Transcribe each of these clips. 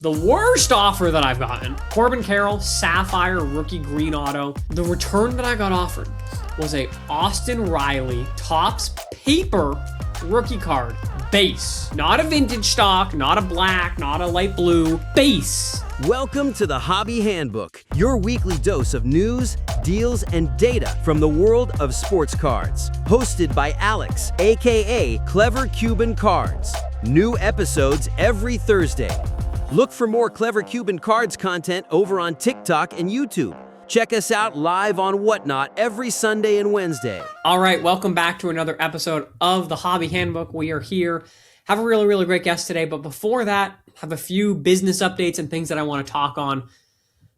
The worst offer that I've gotten, Corbin Carroll, Sapphire Rookie Green Auto. The return that I got offered was a Austin Riley Topps paper rookie card. Base. Not a vintage stock, not a black, not a light blue. Base. Welcome to the Hobby Handbook, your weekly dose of news, deals, and data from the world of sports cards. Hosted by Alex, aka Clever Cuban Cards. New episodes every Thursday. Look for more Clever Cuban Cards content over on TikTok and YouTube. Check us out live on Whatnot every Sunday and Wednesday. All right, welcome back to another episode of the Hobby Handbook. We are here. Have a really great guest today, but before that, have a few business updates and things that I want to talk on.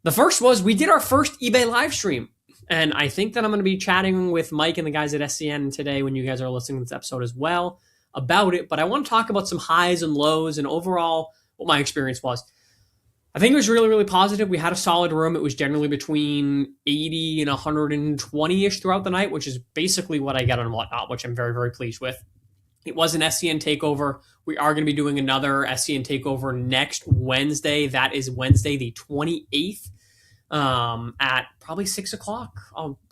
The first was we did our first eBay live stream, and I think that I'm going to be chatting with Mike and the guys at SCN today when you guys are listening to this episode as well about it, but I want to talk about some highs and lows and overall what my experience was. I think it was really positive. We had a solid room. It was generally between 80 and 120-ish throughout the night, which is basically what I get on Whatnot, which I'm very pleased with. It was an SCN takeover. We are going to be doing another SCN takeover next Wednesday. That is Wednesday the 28th at probably 6 o'clock.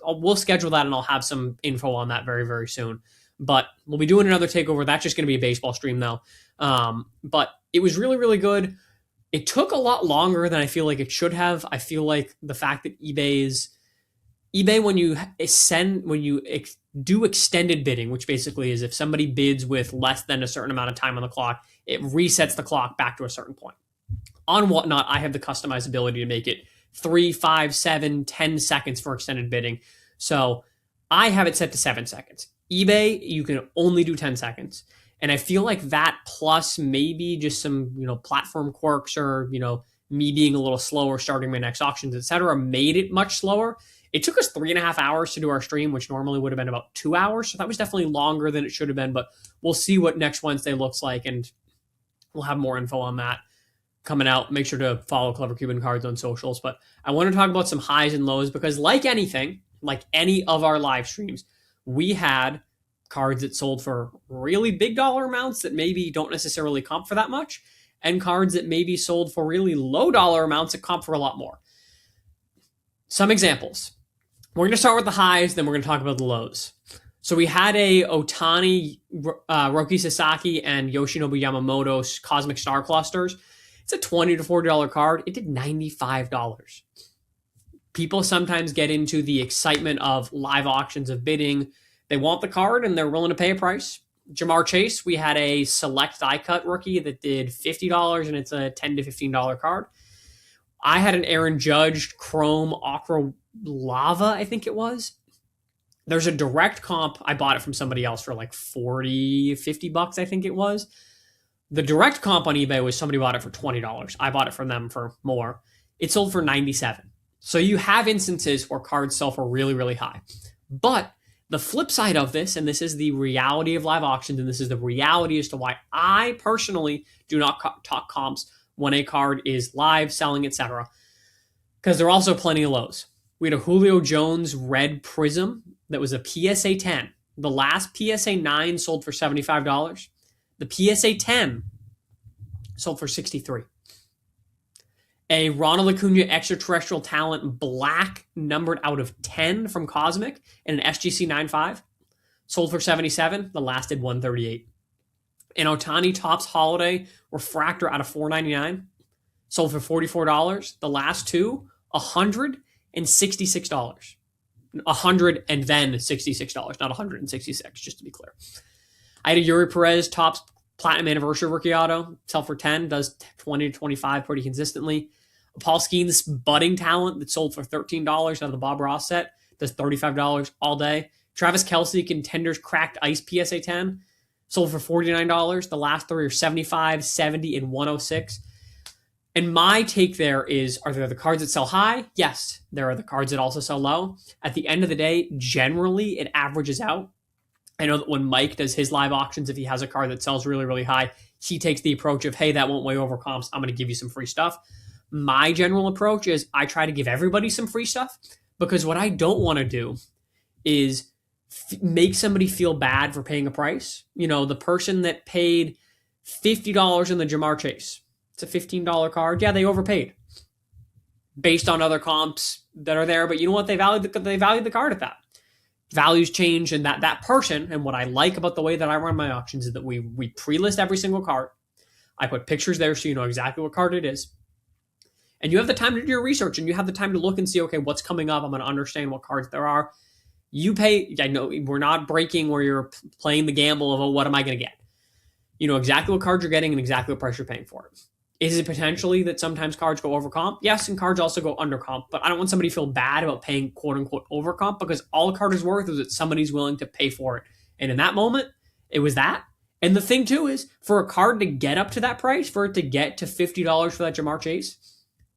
We'll schedule that and I'll have some info on that very soon. But we'll be doing another takeover. That's just going to be a baseball stream though. But it was really good. It took a lot longer than I feel like it should have. I feel like the fact that eBay when you do extended bidding, which basically is if somebody bids with less than a certain amount of time on the clock, it resets the clock back to a certain point. On Whatnot, I have the customizability to make it 3, 5, 7, 10 seconds for extended bidding. So I have it set to 7 seconds. eBay, you can only do 10 seconds. And I feel like that plus maybe just some, platform quirks or, me being a little slower starting my next auctions, etc., made it much slower. It took us 3.5 hours to do our stream, which normally would have been about 2 hours. So that was definitely longer than it should have been, but we'll see what next Wednesday looks like. And we'll have more info on that coming out. Make sure to follow Clever Cuban Cards on socials. But I want to talk about some highs and lows because like anything, like any of our live streams, we had cards that sold for really big dollar amounts that maybe don't necessarily comp for that much, and cards that maybe sold for really low dollar amounts that comp for a lot more. Some examples. We're going to start with the highs, then we're going to talk about the lows. So we had a Otani, Roki Sasaki, and Yoshinobu Yamamoto Cosmic Star Clusters. It's a $20 to $40 card. It did $95. People sometimes get into the excitement of live auctions of bidding. They want the card and they're willing to pay a price. Jamar Chase, we had a select die cut rookie that did $50 and it's a $10 to $15 card. I had an Aaron Judge Chrome Aqua Lava, I think it was. There's a direct comp. I bought it from somebody else for like $40, $50, I think it was. The direct comp on eBay was somebody bought it for $20. I bought it from them for more. It sold for $97. So you have instances where cards sell for really high. But the flip side of this, and this is the reality of live auctions, and this is the reality as to why I personally do not talk comps when a card is live, selling, etc. Because there are also plenty of lows. We had a Julio Jones Red Prism that was a PSA 10. The last PSA 9 sold for $75. The PSA 10 sold for $63. A Ronald Acuna Extraterrestrial Talent Black numbered out of 10 from Cosmic and an SGC 9.5 sold for $77. The last did $138. An Otani Topps Holiday Refractor out of $499 sold for $44. The last two, $166. $100 and then $66, not $166, just to be clear. I had a Yuri Perez Topps Platinum Anniversary Rookie Auto, sell for $10, does $20 to $25 pretty consistently. A Paul Skeens Budding Talent that sold for $13 out of the Bob Ross set, does $35 all day. Travis Kelce Contenders Cracked Ice PSA 10, sold for $49. The last three are $75, $70, and $106. And my take there is, are there the cards that sell high? Yes, there are the cards that also sell low. At the end of the day, generally it averages out. I know that when Mike does his live auctions, if he has a card that sells really high, he takes the approach of, hey, that won't weigh over comps. I'm going to give you some free stuff. My general approach is I try to give everybody some free stuff because what I don't want to do is make somebody feel bad for paying a price. The person that paid $50 in the Jamar Chase It's a $15 card. Yeah, they overpaid based on other comps that are there, but you know what? They valued the card at that. Values change, and that person, and what I like about the way that I run my auctions is that we pre-list every single card. I put pictures there so you know exactly what card it is. And you have the time to do your research, and you have the time to look and see, okay, what's coming up? I'm going to understand what cards there are. You pay, I know we're not breaking where you're playing the gamble of, oh, what am I going to get? You know exactly what cards you're getting and exactly what price you're paying for it. Is it potentially that sometimes cards go over comp? Yes, and cards also go under comp, but I don't want somebody to feel bad about paying quote unquote over comp, because all a card is worth is that somebody's willing to pay for it. And in that moment, it was that. And the thing too is, for a card to get up to that price, for it to get to $50 for that Jamar Chase,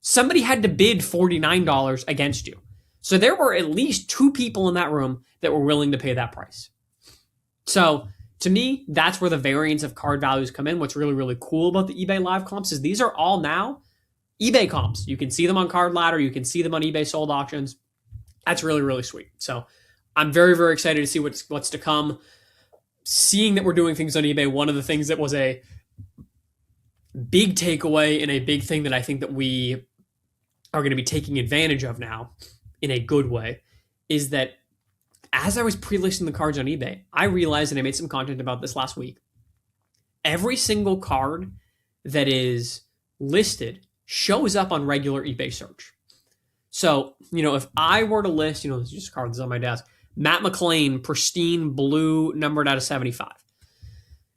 somebody had to bid $49 against you. So there were at least 2 people in that room that were willing to pay that price. So to me, that's where the variance of card values come in. What's really, really cool about the eBay live comps is these are all now eBay comps. You can see them on Card Ladder. You can see them on eBay sold auctions. That's really, really sweet. So I'm very, very excited to see what's to come. Seeing that we're doing things on eBay, one of the things that was a big takeaway and a big thing that I think that we are going to be taking advantage of now in a good way is that as I was pre-listing the cards on eBay, I realized, and I made some content about this last week, every single card that is listed shows up on regular eBay search. So, if I were to list, this is just a card that's on my desk, Matt McLean, pristine blue, numbered out of 75.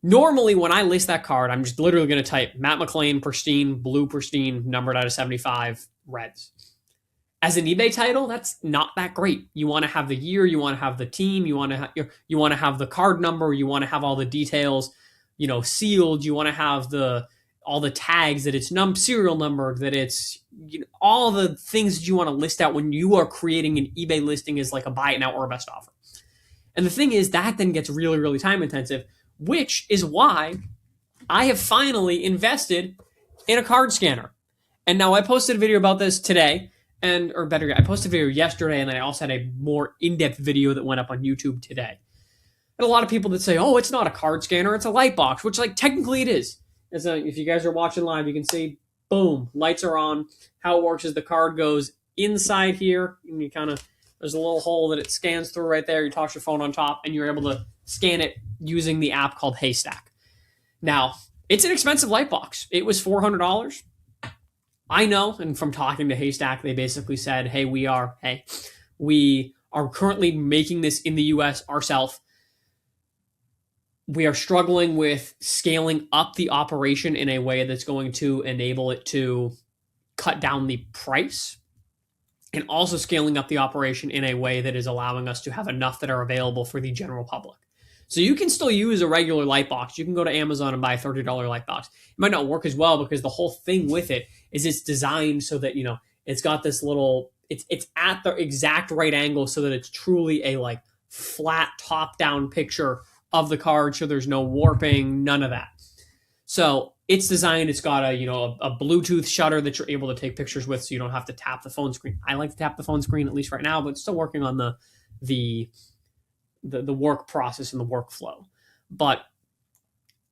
Normally, when I list that card, I'm just literally going to type Matt McLean, pristine, blue, pristine, numbered out of 75, Reds. As an eBay title, that's not that great. You want to have the year, you want to have the team, you want to have the card number, you want to have all the details, sealed. You want to have all the tags that it's serial numbered, that it's all the things that you want to list out when you are creating an eBay listing as like a buy it now or a best offer. And the thing is, that then gets really, really time intensive, which is why I have finally invested in a card scanner. And now I posted a video about this today. I posted a video yesterday, and then I also had a more in-depth video that went up on YouTube today. And a lot of people that say, oh, it's not a card scanner, it's a light box, which technically it is. If you guys are watching live, you can see, boom, lights are on. How it works is the card goes inside here, and there's a little hole that it scans through right there. You toss your phone on top, and you're able to scan it using the app called Haystack. Now, it's an expensive light box. It was $400. I know, and from talking to Haystack, they basically said, hey, we are currently making this in the US ourselves. We are struggling with scaling up the operation in a way that's going to enable it to cut down the price, and also scaling up the operation in a way that is allowing us to have enough that are available for the general public. So you can still use a regular light box. You can go to Amazon and buy a $30 light box. It might not work as well because the whole thing with it is it's designed so that, it's got this little, it's at the exact right angle so that it's truly a flat top down picture of the card. So there's no warping, none of that. So it's designed, it's got a Bluetooth shutter that you're able to take pictures with so you don't have to tap the phone screen. I like to tap the phone screen, at least right now, but it's still working on the work process and the workflow. But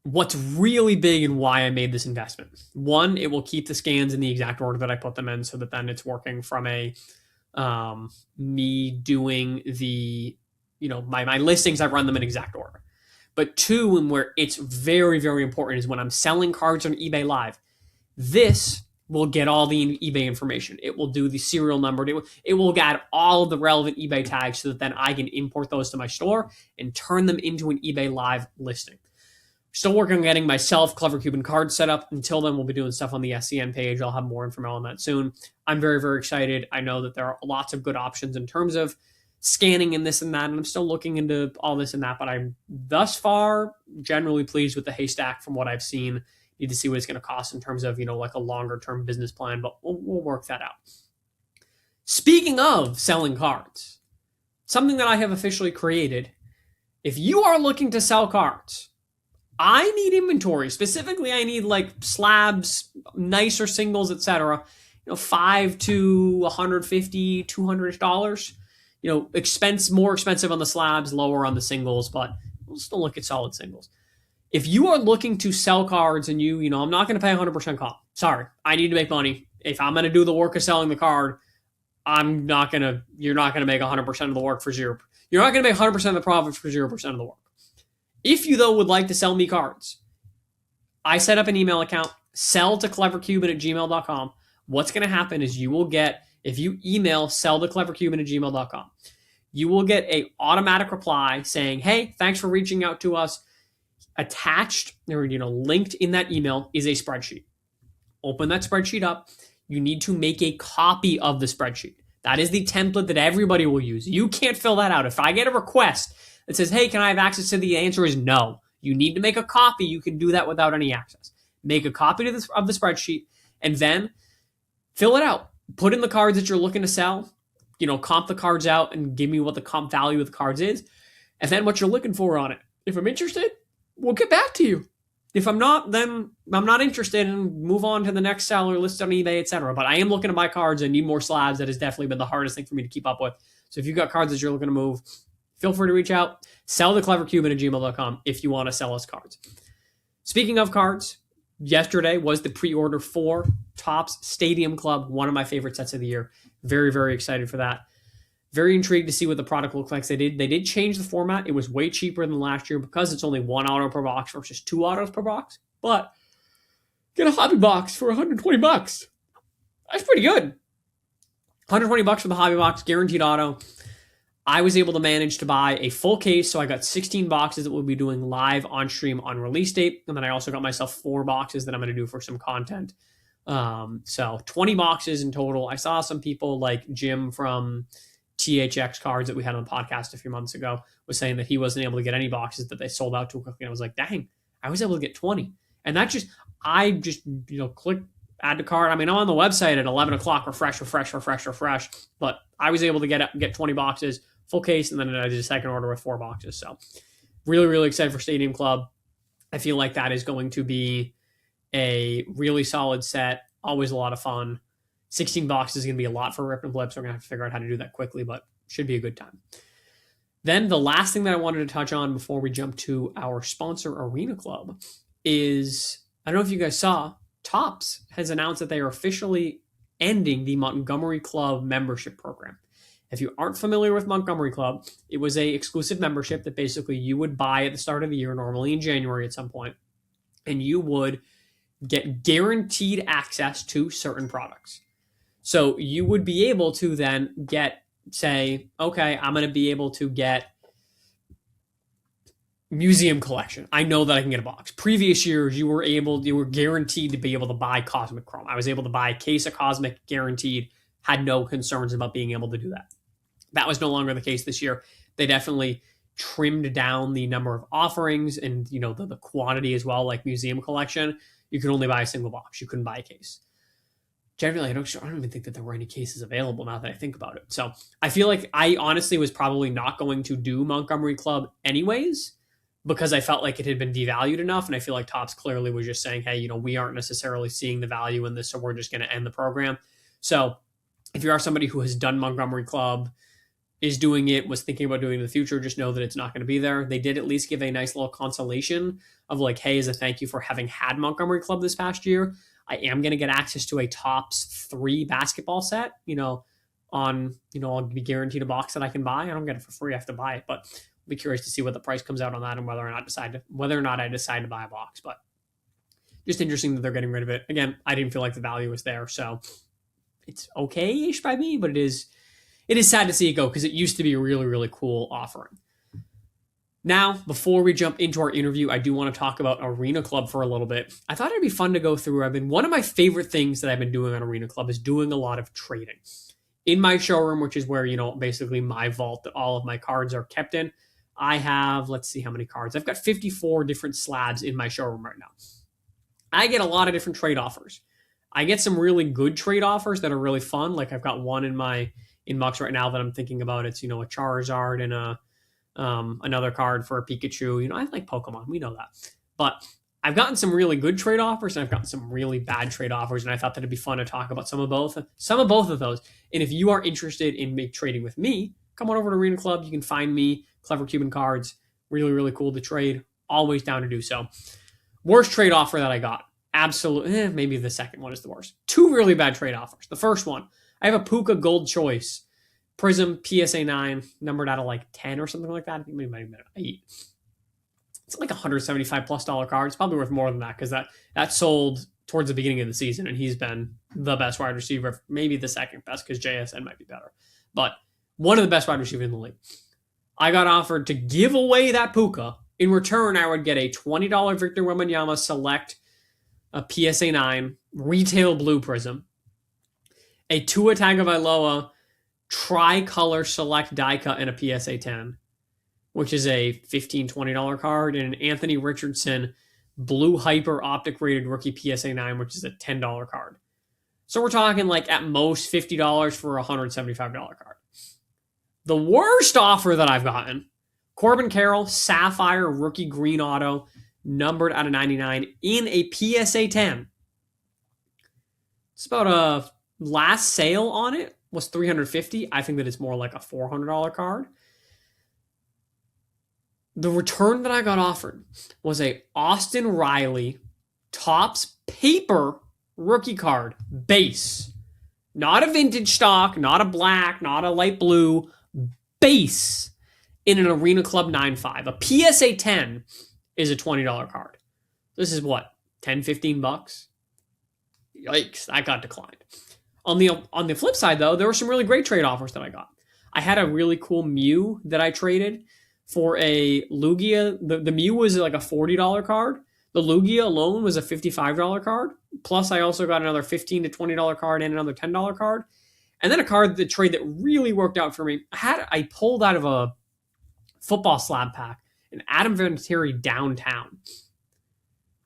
what's really big and why I made this investment, one, it will keep the scans in the exact order that I put them in so that then it's working from me doing my listings, I run them in exact order. But two, and where it's very, very important, is when I'm selling cards on eBay Live, this will get all the eBay information. It will do the serial number. It will add all of the relevant eBay tags so that then I can import those to my store and turn them into an eBay Live listing. Still working on getting myself Clever Cuban cards set up. Until then, we'll be doing stuff on the SCN page. I'll have more information on that soon. I'm very, very excited. I know that there are lots of good options in terms of scanning and this and that, and I'm still looking into all this and that, but I'm thus far generally pleased with the Haystack from what I've seen. Need to see what it's going to cost in terms of, a longer term business plan, but we'll work that out. Speaking of selling cards, something that I have officially created, if you are looking to sell cards, I need inventory. Specifically, I need slabs, nicer singles, etc. $5 to $150, $200. More expensive on the slabs, lower on the singles, but we'll still look at solid singles. If you are looking to sell cards and I'm not going to pay 100% comp. Sorry, I need to make money. If I'm going to do the work of selling the card, you're not going to make 100% of the work for zero. You're not going to make 100% of the profits for 0% of the work. If you, though, would like to sell me cards, I set up an email account, sell-to-clevercuban@gmail.com. What's going to happen is you will get, if you email sell-to-clevercuban@gmail.com, you will get a automatic reply saying, hey, thanks for reaching out to us. Attached or linked in that email is a spreadsheet. Open that spreadsheet up. You need to make a copy of the spreadsheet. That is the template that everybody will use. You can't fill that out. If I get a request that says, hey, can I have access to the answer is no. You need to make a copy. You can do that without any access. Make a copy of the spreadsheet and then fill it out. Put in the cards that you're looking to sell. Comp the cards out and give me what the comp value of the cards is. And then what you're looking for on it. If I'm interested, we'll get back to you. If I'm not, then I'm not interested and move on to the next seller, list on eBay, etc. But I am looking to buy cards and need more slabs. That has definitely been the hardest thing for me to keep up with. So if you've got cards that you're looking to move, feel free to reach out. Sell-to-clevercuban@gmail.com if you want to sell us cards. Speaking of cards, yesterday was the pre-order for Topps Stadium Club, one of my favorite sets of the year. Very, very excited for that. Very intrigued to see what the product looks like. They did change the format. It was way cheaper than last year because it's only one auto per box versus two autos per box. But get a hobby box for $120. That's pretty good. $120 for the hobby box, guaranteed auto. I was able to manage to buy a full case, so I got 16 boxes that we'll be doing live on stream on release date. And then I also got myself 4 boxes that I'm going to do for some content. So 20 boxes in total. I saw some people like Jim from THX Cards that we had on the podcast a few months ago was saying that he wasn't able to get any boxes, that they sold out too quickly. And I was like, dang, I was able to get 20. And I just click add to cart. I mean, I'm on the website at 11 o'clock, refresh. But I was able to get 20 boxes, full case, and then I did a second order with 4 boxes. So really, really excited for Stadium Club. I feel like that is going to be a really solid set. Always a lot of fun. 16 boxes is going to be a lot for Rip and Flip, so we're going to have to figure out how to do that quickly, but should be a good time. Then the last thing that I wanted to touch on before we jump to our sponsor, Arena Club, is, I don't know if you guys saw, Topps has announced that they are officially ending the Montgomery Club membership program. If you aren't familiar with Montgomery Club, it was a exclusive membership that basically you would buy at the start of the year, normally in January at some point, and you would get guaranteed access to certain products. So you would be able to then say, okay, I'm going to be able to get museum collection. I know that I can get a box. Previous years, you were guaranteed to be able to buy Cosmic Chrome. I was able to buy a case of Cosmic guaranteed, had no concerns about being able to do that. That was no longer the case this year. They definitely trimmed down the number of offerings and the quantity as well, like museum collection. You could only buy a single box. You couldn't buy a case. Generally, I don't even think that there were any cases available now that I think about it. So I feel like I honestly was probably not going to do Montgomery Club anyways, because I felt like it had been devalued enough. And I feel like Topps clearly was just saying, hey, we aren't necessarily seeing the value in this, so we're just going to end the program. So if you are somebody who has done Montgomery Club, is doing it, was thinking about doing it in the future, just know that it's not going to be there. They did at least give a nice little consolation of like, hey, as a thank you for having had Montgomery Club this past year, I am going to get access to a Topps 3 basketball set, I'll be guaranteed a box that I can buy. I don't get it for free. I have to buy it, but I'll be curious to see what the price comes out on that and whether or not I decide to buy a box. But just interesting that they're getting rid of it. Again, I didn't feel like the value was there, so it's okay-ish by me, but it is sad to see it go because it used to be a really, really cool offering. Now, before we jump into our interview, I do want to talk about Arena Club for a little bit. I thought it'd be fun to go through. One of my favorite things that I've been doing on Arena Club is doing a lot of trading. In my showroom, which is where, basically my vault that all of my cards are kept in, I have, let's see how many cards. I've got 54 different slabs in my showroom right now. I get a lot of different trade offers. I get some really good trade offers that are really fun. Like I've got one in my inbox right now that I'm thinking about. It's, a Charizard and another card for a Pikachu. I like Pokemon. We know that. But I've gotten some really good trade offers and I've gotten some really bad trade offers. And I thought that it'd be fun to talk about some of both of those. And if you are interested in trading with me, come on over to Arena Club. You can find me, Clever Cuban Cards. Really, really cool to trade. Always down to do so. Worst trade offer that I got. absolutely, maybe the second one is the worst. Two really bad trade offers. The first one, I have a Puka Gold Choice Prism PSA 9, numbered out of like 10 or something like that. I think maybe might have been 8. It's like $175+ card. It's probably worth more than that because that sold towards the beginning of the season, and he's been the best wide receiver, maybe the second best because JSN might be better, but one of the best wide receivers in the league. I got offered to give away that Puka. In return, I would get a $20 Victor Wembanyama Select, a PSA 9 retail blue prism, a Tua Tagovailoa tricolor select die cut, and a PSA 10, which is a $15, $20 card, and an Anthony Richardson blue hyper optic rated rookie PSA 9, which is a $10 card. So we're talking like at most $50 for a $175 card. The worst offer that I've gotten, Corbin Carroll Sapphire rookie green auto, numbered out of 99 in a PSA 10. It's about a last sale on it was $350. I think that it's more like a $400 card. The return that I got offered was a Austin Riley Topps paper rookie card base. Not a vintage stock, not a black, not a light blue, base in an Arena Club 9.5. A PSA 10 is a $20 card. This is what, 10, 15 bucks? Yikes, that got declined. On the flip side, though, there were some really great trade offers that I got. I had a really cool Mew that I traded for a Lugia. The Mew was like a $40 card. The Lugia alone was a $55 card. Plus, I also got another $15 to $20 card and another $10 card. And then the trade that really worked out for me, I pulled out of a football slab pack an Adam Vinatieri Downtown.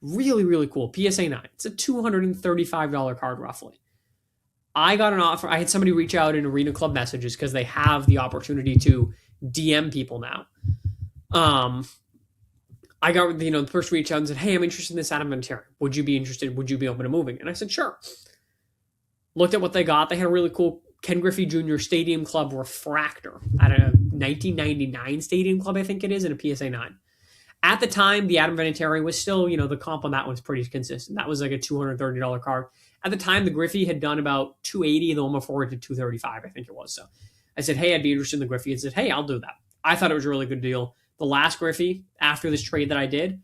Really, really cool. PSA 9. It's a $235 card roughly. I got an offer. I had somebody reach out in Arena Club messages because they have the opportunity to DM people now. I got, the person reached out and said, hey, I'm interested in this Adam Vinatieri. Would you be interested? Would you be open to moving? And I said, sure. Looked at what they got. They had a really cool Ken Griffey Jr. Stadium Club refractor at a 1999 Stadium Club, I think it is, in a PSA 9. At the time, the Adam Vinatieri was still, the comp on that was pretty consistent. That was like a $230 card. At the time, the Griffey had done about $280, the one before it did $235, I think it was. So I said, hey, I'd be interested in the Griffey. And said, hey, I'll do that. I thought it was a really good deal. The last Griffey, after this trade that I did,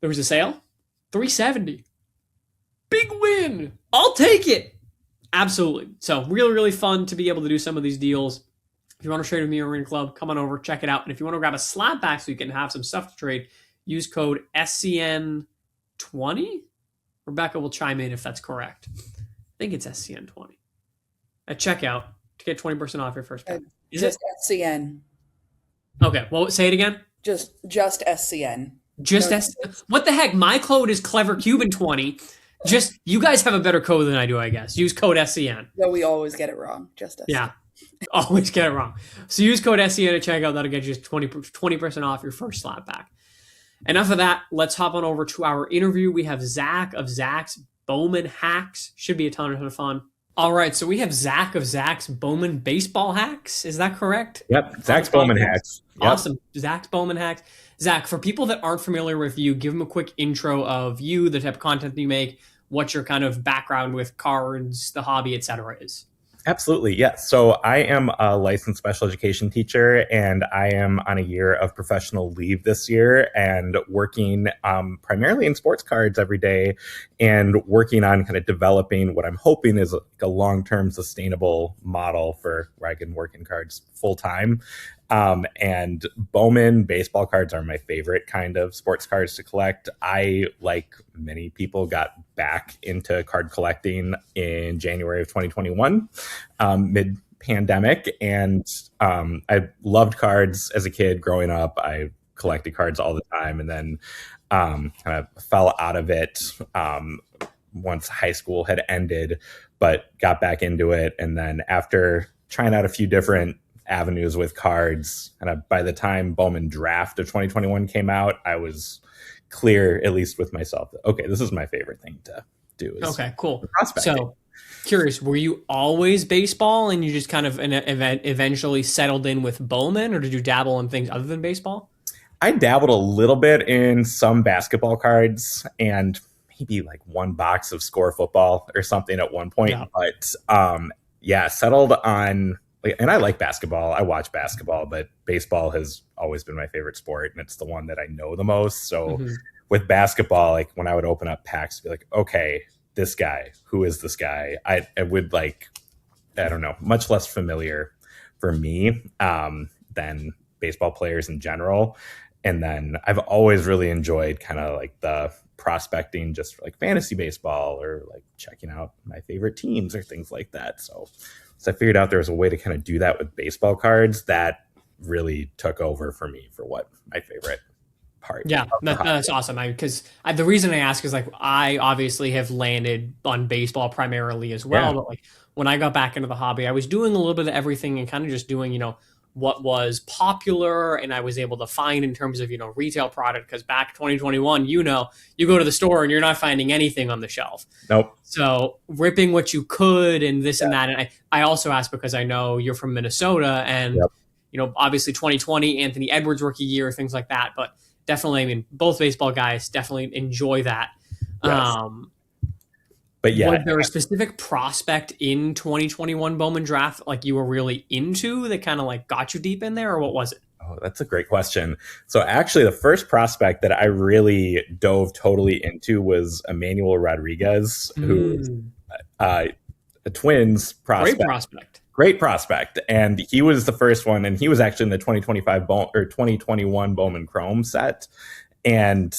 there was a sale, $370. Big win. I'll take it. Absolutely. So really, really fun to be able to do some of these deals. If you want to trade with me or Arena Club, come on over, check it out. And if you want to grab a slab pack so you can have some stuff to trade, use code SCN20. Rebecca will chime in if that's correct. I think it's SCN20 at checkout to get 20% off your first pack. Is just it SCN? Okay. Well, say it again. Just SCN. Just SCN. What the heck? My code is Clever Cuban 20. Just, you guys have a better code than I do, I guess. Use code SCN. No, we always get it wrong. Just SCN. Yeah. Always get it wrong. So use code SCN at checkout. That'll get you 20% off your first slab pack. Enough of that. Let's hop on over to our interview. We have Zack of Zack's Bowman Hacks. Should be a ton of fun. All right. So we have Zack of Zack's Bowman Baseball Hacks. Is that correct? Yep. Zack's Bowman Hacks. Yep. Awesome. Zack's Bowman Hacks. Zack, for people that aren't familiar with you, give them a quick intro of you, the type of content that you make, what your kind of background with cards, the hobby, etc. is. Absolutely. Yes. So I am a licensed special education teacher, and I am on a year of professional leave this year and working primarily in sports cards every day and working on kind of developing what I'm hoping is a long-term sustainable model for where I can work in cards full time. And Bowman baseball cards are my favorite kind of sports cards to collect. I, like many people, got back into card collecting in January of 2021, mid-pandemic. And I loved cards as a kid growing up. I collected cards all the time, and then kind of fell out of it once high school had ended, but got back into it. And then after trying out a few different avenues with cards, and by the time Bowman Draft of 2021 came out, I was clear, at least with myself, that, okay, this is my favorite thing to do. Okay, cool. Prospecting. So, curious, were you always baseball and you just kind of eventually settled in with Bowman, or did you dabble in things other than baseball? I dabbled a little bit in some basketball cards and maybe like one box of Score Football or something at one point. Yeah. But settled on, and I like basketball. I watch basketball, but baseball has always been my favorite sport, and it's the one that I know the most. So with basketball, like when I would open up packs, be like, okay, this guy, who is this guy? I would like, I don't know, much less familiar for me than baseball players in general. And then I've always really enjoyed kind of like the prospecting just for like fantasy baseball or like checking out my favorite teams or things like that. So I figured out there was a way to kind of do that with baseball cards that really took over for me for what my favorite part. Yeah, that's awesome. Because the reason I ask is like I obviously have landed on baseball primarily as well. But like when I got back into the hobby, I was doing a little bit of everything and kind of just doing, what was popular and I was able to find in terms of, retail product. Because back 2021, you go to the store and you're not finding anything on the shelf. Nope. So ripping what you could and this and that. And I also asked because I know you're from Minnesota and, obviously 2020, Anthony Edwards rookie year, things like that. But definitely, I mean, both baseball guys definitely enjoy that. Yes. But yeah, was there a specific prospect in 2021 Bowman Draft like you were really into that kind of like got you deep in there, or what was it? Oh, that's a great question. So actually, the first prospect that I really dove totally into was Emmanuel Rodriguez, who's a Twins prospect. Great prospect. And he was the first one, and he was actually in the 2021 Bowman Chrome set. And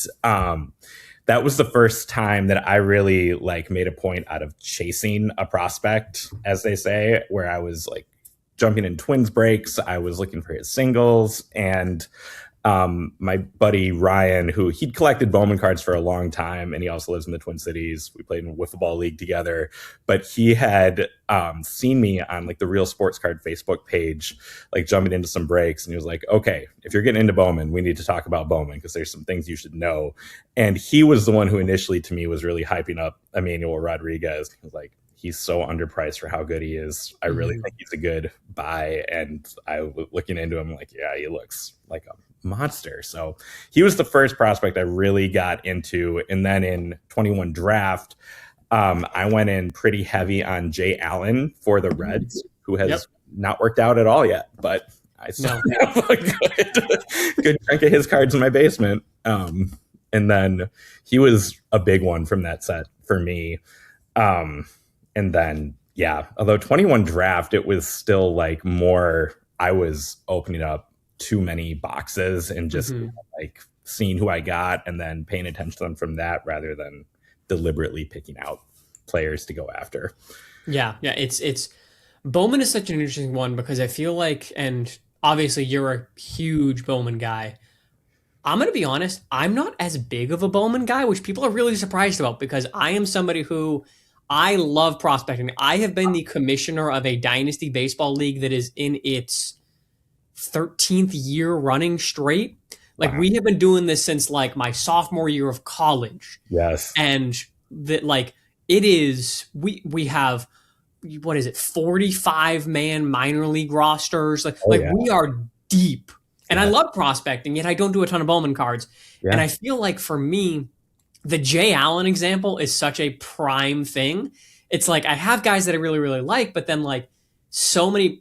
that was the first time that I really like made a point out of chasing a prospect, as they say, where I was like jumping in Twins breaks. I was looking for his singles, and my buddy Ryan, who he'd collected Bowman cards for a long time, and he also lives in the Twin Cities. We played in a wiffle ball league together, but he had seen me on like the Real Sports Card Facebook page, like jumping into some breaks, and he was like, okay, if you're getting into Bowman, we need to talk about Bowman because there's some things you should know. And he was the one who initially to me was really hyping up Emmanuel Rodriguez. He was like, he's so underpriced for how good he is. I really think he's a good buy. And I was looking into him like, yeah, he looks like a monster. So he was the first prospect I really got into. And then in 21 draft, I went in pretty heavy on Jay Allen for the Reds, who has not worked out at all yet, but I still have a good chunk of his cards in my basement. And then he was a big one from that set for me. And then, although 21 draft, it was still like more, I was opening up too many boxes and just like seeing who I got and then paying attention to them from that rather than deliberately picking out players to go after. Yeah. It's Bowman is such an interesting one because I feel like, and obviously you're a huge Bowman guy. I'm going to be honest, I'm not as big of a Bowman guy, which people are really surprised about because I am somebody who I love prospecting. I have been the commissioner of a dynasty baseball league that is in its 13th year running straight. Like we have been doing this since like my sophomore year of college. Yes. And that like it is, we have, what is it? 45 man minor league rosters. We are deep and I love prospecting, yet I don't do a ton of Bowman cards. Yeah. And I feel like for me, the Jay Allen example is such a prime thing. It's like I have guys that I really, really like, but then like so many,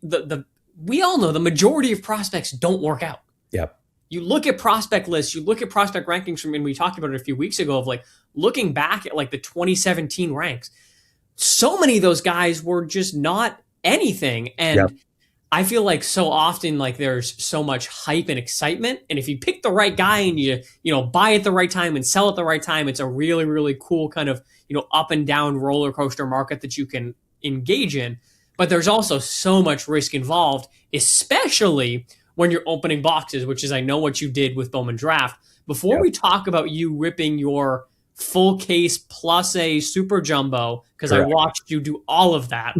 we all know the majority of prospects don't work out. Yep. You look at prospect lists, you look at prospect rankings and we talked about it a few weeks ago of like looking back at like the 2017 ranks. So many of those guys were just not anything. And I feel like so often like there's so much hype and excitement. And if you pick the right guy and you buy at the right time and sell at the right time, it's a really, really cool kind of, up and down roller coaster market that you can engage in. But there's also so much risk involved, especially when you're opening boxes, which is I know what you did with Bowman Draft. Before we talk about you ripping your full case plus a super jumbo, because I watched you do all of that.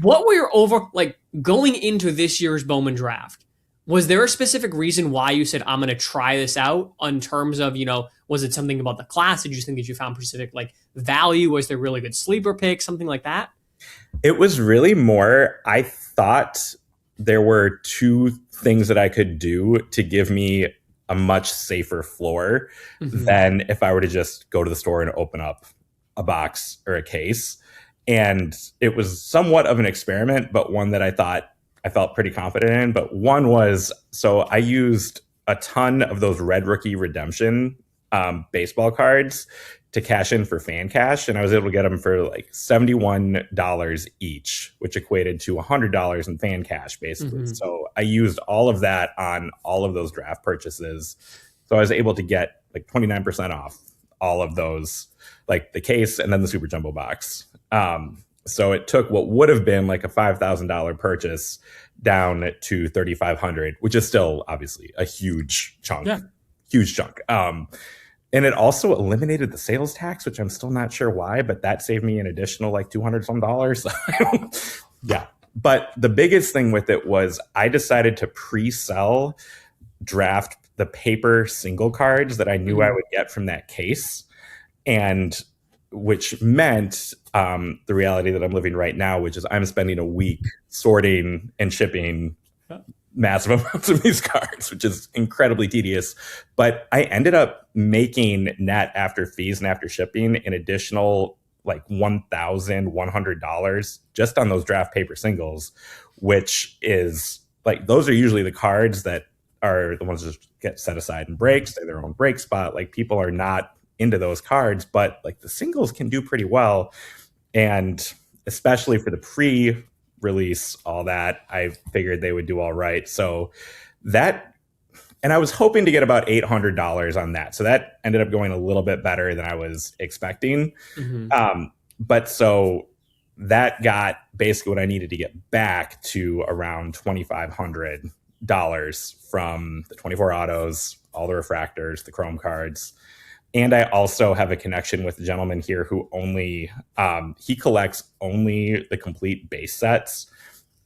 What were your going into this year's Bowman Draft? Was there a specific reason why you said, I'm going to try this out in terms of, was it something about the class? Did you think that you found specific value? Was there really good sleeper picks, something like that? It was really more, I thought there were two things that I could do to give me a much safer floor Mhm. than if I were to just go to the store and open up a box or a case. And it was somewhat of an experiment, but one that I felt pretty confident in. But one was, so I used a ton of those Red Rookie Redemption baseball cards to cash in for fan cash, and I was able to get them for like $71 each, which equated to $100 in fan cash, basically. Mhm. So I used all of that on all of those draft purchases. So I was able to get like 29% off all of those, like the case and then the Super Jumbo box. So it took what would have been like a $5,000 purchase down to $3,500, which is still obviously a huge chunk. Yeah. Huge chunk. And it also eliminated the sales tax, which I'm still not sure why, but that saved me an additional like $200 some dollars. Yeah. But the biggest thing with it was I decided to pre-sell draft the paper single cards that I knew I would get from that case. And which meant the reality that I'm living right now, which is I'm spending a week sorting and shipping massive amounts of these cards, which is incredibly tedious. But I ended up making net after fees and after shipping an additional like $1,100 just on those draft paper singles, which is like, those are usually the cards that are the ones that get set aside in breaks. They're their own break spot. Like people are not into those cards, but like the singles can do pretty well. And especially for the pre-release, all that, I figured they would do all right. So that, and I was hoping to get about $800 on that. So that ended up going a little bit better than I was expecting. But so that got basically what I needed to get back to around $2,500 from the 24 autos, all the refractors, the chrome cards. And I also have a connection with a gentleman here who only, he collects only the complete base sets.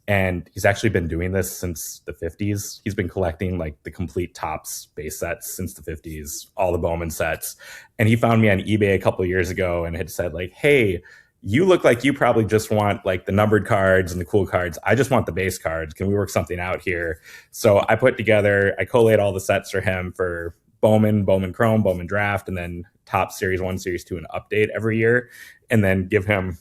And he's actually been doing this since the 50s. He's been collecting like the complete Topps base sets since the 50s, all the Bowman sets. And he found me on eBay a couple of years ago and had said like, hey, you look like you probably just want like the numbered cards and the cool cards. I just want the base cards. Can we work something out here? So I collated all the sets for him for Bowman, Bowman Chrome, Bowman Draft, and then Topps Series 1, Series 2, and update every year, and then give him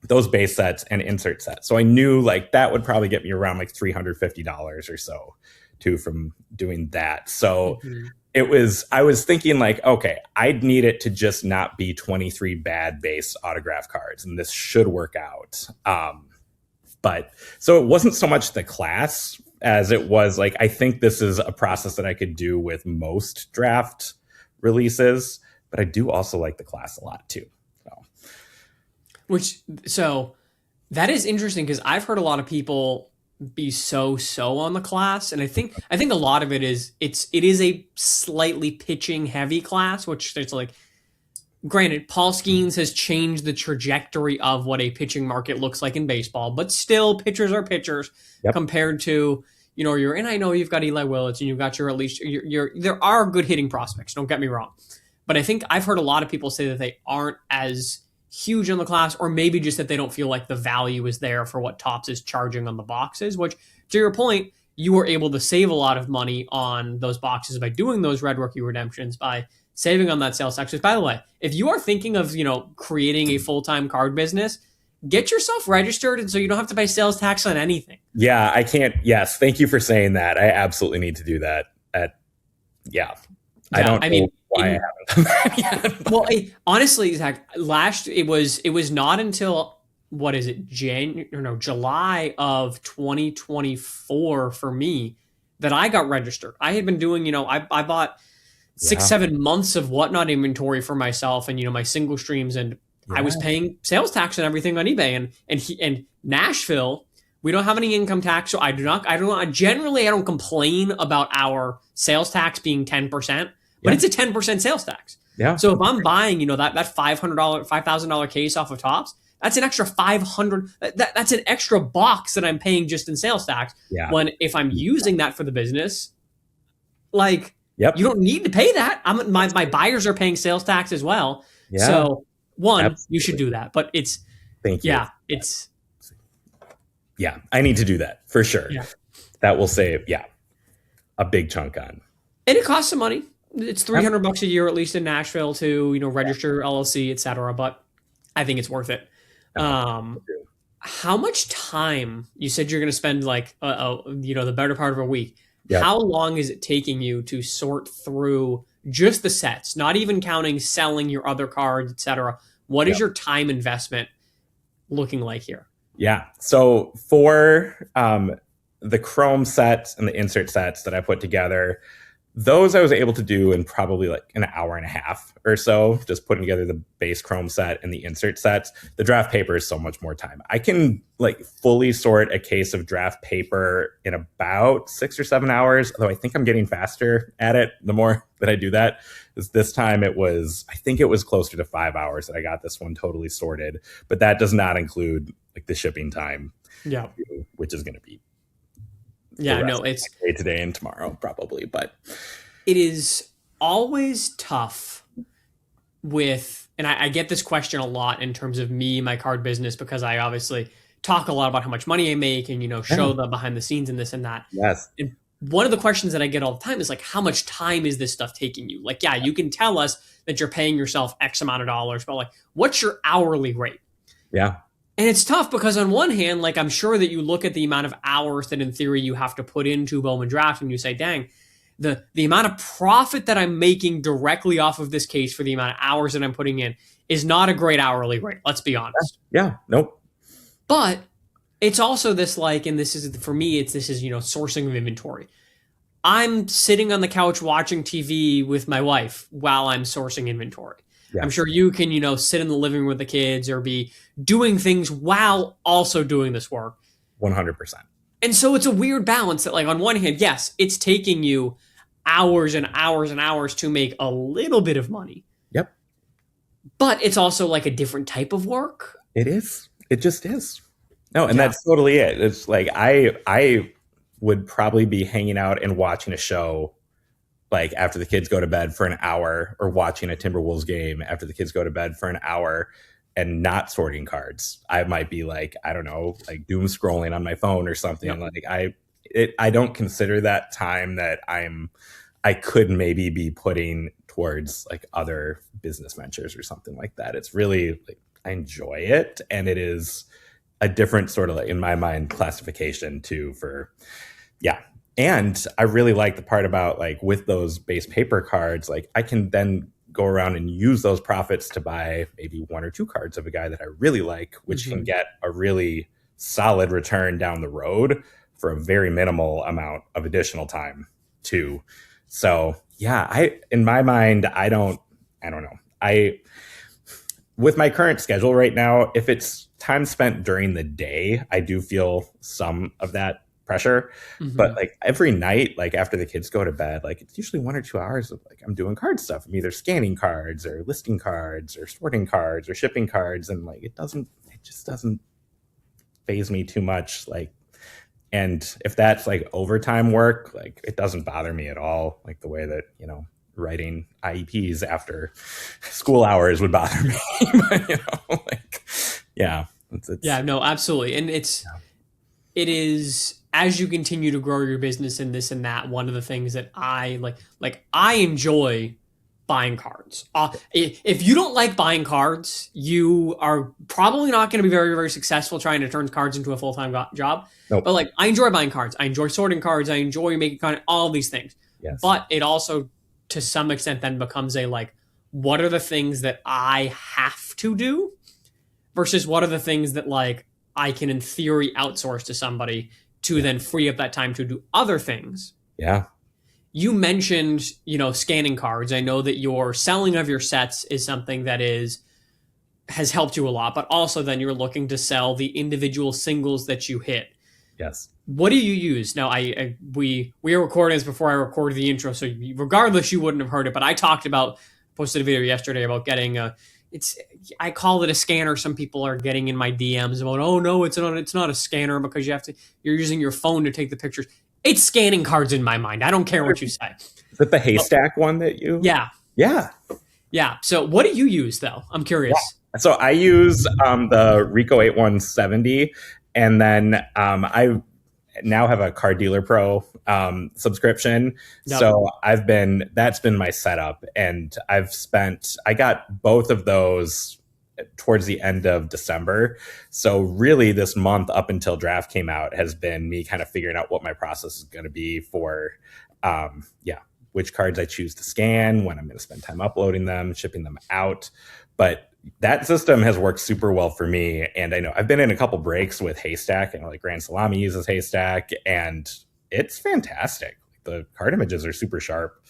those base sets and insert sets. So I knew like that would probably get me around like $350 or so too from doing that. So I was thinking like, okay, I'd need it to just not be 23 bad base autograph cards, and this should work out. But so it wasn't so much the class as it was like, I think this is a process that I could do with most draft releases, but I do also like the class a lot too. So that is interesting because I've heard a lot of people be so on the class, and I think a lot of it is it is a slightly pitching heavy class, which there's like, granted, Paul Skeens has changed the trajectory of what a pitching market looks like in baseball, but still pitchers are pitchers compared to, you know, and I know you've got Eli Willits and you've got at least there are good hitting prospects, don't get me wrong. But I think I've heard a lot of people say that they aren't as huge on the class, or maybe just that they don't feel like the value is there for what Topps is charging on the boxes, which, to your point, you were able to save a lot of money on those boxes by doing those Red Rookie redemptions, by saving on that sales tax. By the way, if you are thinking of, you know, creating a full-time card business, get yourself registered, and so you don't have to pay sales tax on anything. Yeah, I can't. Yes, thank you for saying that. I absolutely need to do that. I don't know why I haven't done that yet. Well, honestly, Zach, it was not until, what is it, July of 2024 for me that I got registered. I had been doing, you know, I bought 6-7 months of whatnot inventory for myself and, you know, my single streams, and I was paying sales tax and everything on eBay, and Nashville, we don't have any income tax, so I don't complain about our sales tax being 10%, but it's a 10% sales tax. Yeah. So if I'm buying, you know, that $5,000 case off of Topps, that's an extra $500. That's an extra box that I'm paying just in sales tax. Yeah. When if I'm using that for the business, like, Yep. you don't need to pay that. My buyers are paying sales tax as well. Yeah. So Absolutely. you should do that. But thank you. I need to do that for sure. Yeah. That will save a big chunk on. And it costs some money. It's $300 a year, at least in Nashville, to register your LLC, etc. But I think it's worth it. How much time, you said you're going to spend like the better part of a week? Yep. How long is it taking you to sort through just the sets, not even counting selling your other cards, etc.? What is your time investment looking like here? Yeah. So for the chrome sets and the insert sets that I put together, those I was able to do in probably like an hour and a half or so, just putting together the base chrome set and the insert sets. The draft paper is so much more time. I can like fully sort a case of draft paper in about 6 or 7 hours, although I think I'm getting faster at it the more that I do that. This time I think it was closer to 5 hours that I got this one totally sorted, but that does not include like the shipping time, which is going to be it's today and tomorrow probably. But it is always tough with, and I get this question a lot in terms of my card business, because I obviously talk a lot about how much money I make and show the behind the scenes and this and that. Yes. And one of the questions that I get all the time is like, how much time is this stuff taking you? Like, you can tell us that you're paying yourself X amount of dollars, but like, what's your hourly rate? Yeah. And it's tough because on one hand, like, I'm sure that you look at the amount of hours that in theory you have to put into Bowman Draft and you say, dang, the amount of profit that I'm making directly off of this case for the amount of hours that I'm putting in is not a great hourly rate. Let's be honest. Yeah. Nope. But it's also this like, and this is, for me, sourcing of inventory. I'm sitting on the couch watching TV with my wife while I'm sourcing inventory. Yeah. I'm sure you can, sit in the living room with the kids or be doing things while also doing this work. 100%. And so it's a weird balance that, like, on one hand, yes, it's taking you hours and hours and hours to make a little bit of money. Yep. But it's also like a different type of work. It is. It just is. No, and that's totally it. It's like I would probably be hanging out and watching a show like after the kids go to bed for an hour, or watching a Timberwolves game after the kids go to bed for an hour, and not sorting cards. I might be like, I don't know, like doom scrolling on my phone or something. Yep. Like I don't consider that time that I could maybe be putting towards like other business ventures or something like that. It's really like, I enjoy it, and it is a different sort of, like, in my mind, classification too for, And I really like the part about, like, with those base paper cards, like, I can then go around and use those profits to buy maybe 1 or 2 cards of a guy that I really like, which can get a really solid return down the road for a very minimal amount of additional time too. So in my mind, I don't know. With my current schedule right now, if it's time spent during the day, I do feel some of that pressure. But like every night, like after the kids go to bed, like it's usually 1 or 2 hours of like I'm doing card stuff. I'm either scanning cards or listing cards or sorting cards or shipping cards, and like it just doesn't faze me too much. Like, and if that's like overtime work, like it doesn't bother me at all. Like the way that writing IEPs after school hours would bother me. But, no, absolutely. And it is, as you continue to grow your business and this and that, one of the things that I I enjoy buying cards. If you don't like buying cards, you are probably not going to be very, very successful trying to turn cards into a full-time job. Nope. But like, I enjoy buying cards. I enjoy sorting cards. I enjoy making content, all of these things. Yes. But it also, to some extent, then becomes what are the things that I have to do versus what are the things that like I can in theory outsource to somebody to then free up that time to do other things. Yeah. You mentioned, scanning cards. I know that your selling of your sets is something that has helped you a lot, but also then you're looking to sell the individual singles that you hit. Yes. What do you use? Now, we are recording this before I recorded the intro, so regardless, you wouldn't have heard it, but I posted a video yesterday about getting I call it a scanner. Some people are getting in my DMs about, oh no, it's not a scanner because you're using your phone to take the pictures. It's scanning cards in my mind. I don't care what you say. Is it the Haystack one that you? Yeah. Yeah. Yeah. So what do you use though? I'm curious. Yeah. So I use the Ricoh 8170, and then I now have a Car Dealer Pro subscription. Yep. So that's been my setup. And I got both of those towards the end of December. So really this month up until draft came out has been me kind of figuring out what my process is going to be for, which cards I choose to scan, when I'm going to spend time uploading them, shipping them out. But that system has worked super well for me. And I know I've been in a couple breaks with Haystack, and like Grand Salami uses Haystack, and it's fantastic. The card images are super sharp.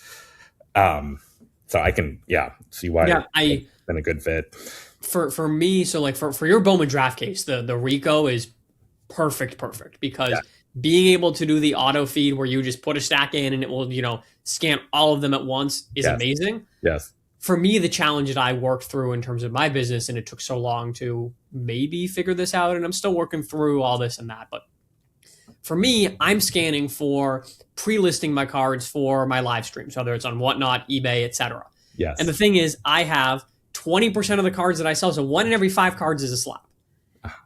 So I can, see why it's been a good fit. For me, so like for your Bowman Draft case, the Ricoh is perfect because being able to do the auto feed where you just put a stack in and it will, scan all of them at once is amazing. Yes. For me, the challenge that I worked through in terms of my business, and it took so long to maybe figure this out, and I'm still working through all this and that. But for me, I'm scanning for pre-listing my cards for my live streams, whether it's on Whatnot, eBay, etc. Yes. And the thing is, I have 20% of the cards that I sell, so 1 in every 5 cards is a slab.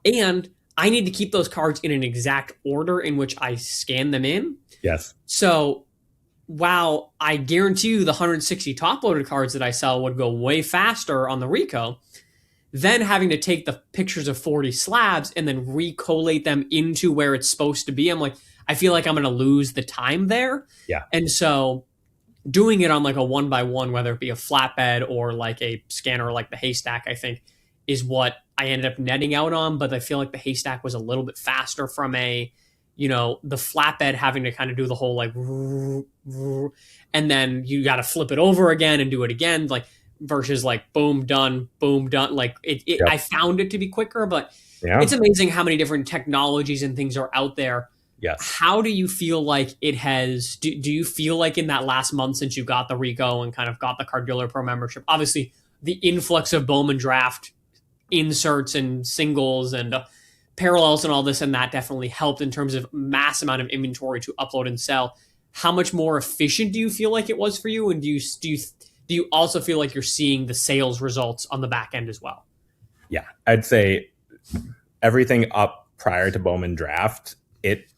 And I need to keep those cards in an exact order in which I scan them in. Yes. So while I guarantee you the 160 top-loaded cards that I sell would go way faster on the Ricoh, then having to take the pictures of 40 slabs and then recollate them into where it's supposed to be, I'm like, I feel like I'm going to lose the time there. Yeah. And so doing it on like a 1x1, whether it be a flatbed or like a scanner like the Haystack, I think is what I ended up netting out on. But I feel like the Haystack was a little bit faster from the flatbed having to kind of do the whole like, and then you got to flip it over again and do it again, like versus like boom, done. Like I found it to be quicker, but it's amazing how many different technologies and things are out there. Yes. How do you feel like it has, do you feel like in that last month since you got the Ricoh and kind of got the Car Dealer Pro membership, obviously the influx of Bowman Draft inserts and singles and parallels and all this and that definitely helped in terms of mass amount of inventory to upload and sell. How much more efficient do you feel like it was for you? And do you also feel like you're seeing the sales results on the back end as well? Yeah, I'd say everything up prior to Bowman Draft, it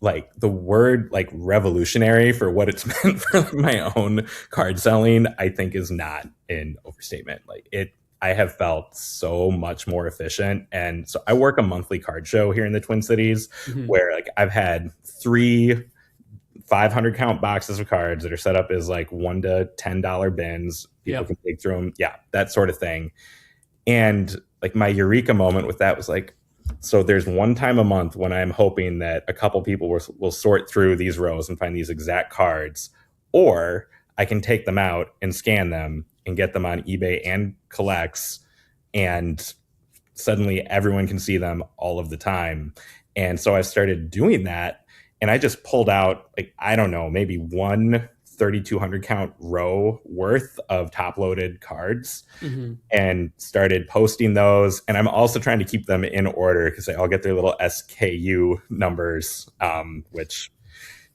like the word like revolutionary for what it's meant for my own card selling, I think is not an overstatement. I have felt so much more efficient. And so I work a monthly card show here in the Twin Cities where like I've had 3 500 count boxes of cards that are set up as like $1 to $10 bins. People can dig through them. Yeah, that sort of thing. And like my eureka moment with that was like, so there's one time a month when I'm hoping that a couple people will sort through these rows and find these exact cards, or I can take them out and scan them and get them on eBay and collects, and suddenly everyone can see them all of the time. And so I started doing that, and I just pulled out, like, I don't know, maybe one 3,200 count row worth of top loaded cards and started posting those. And I'm also trying to keep them in order because they all get their little SKU numbers, which,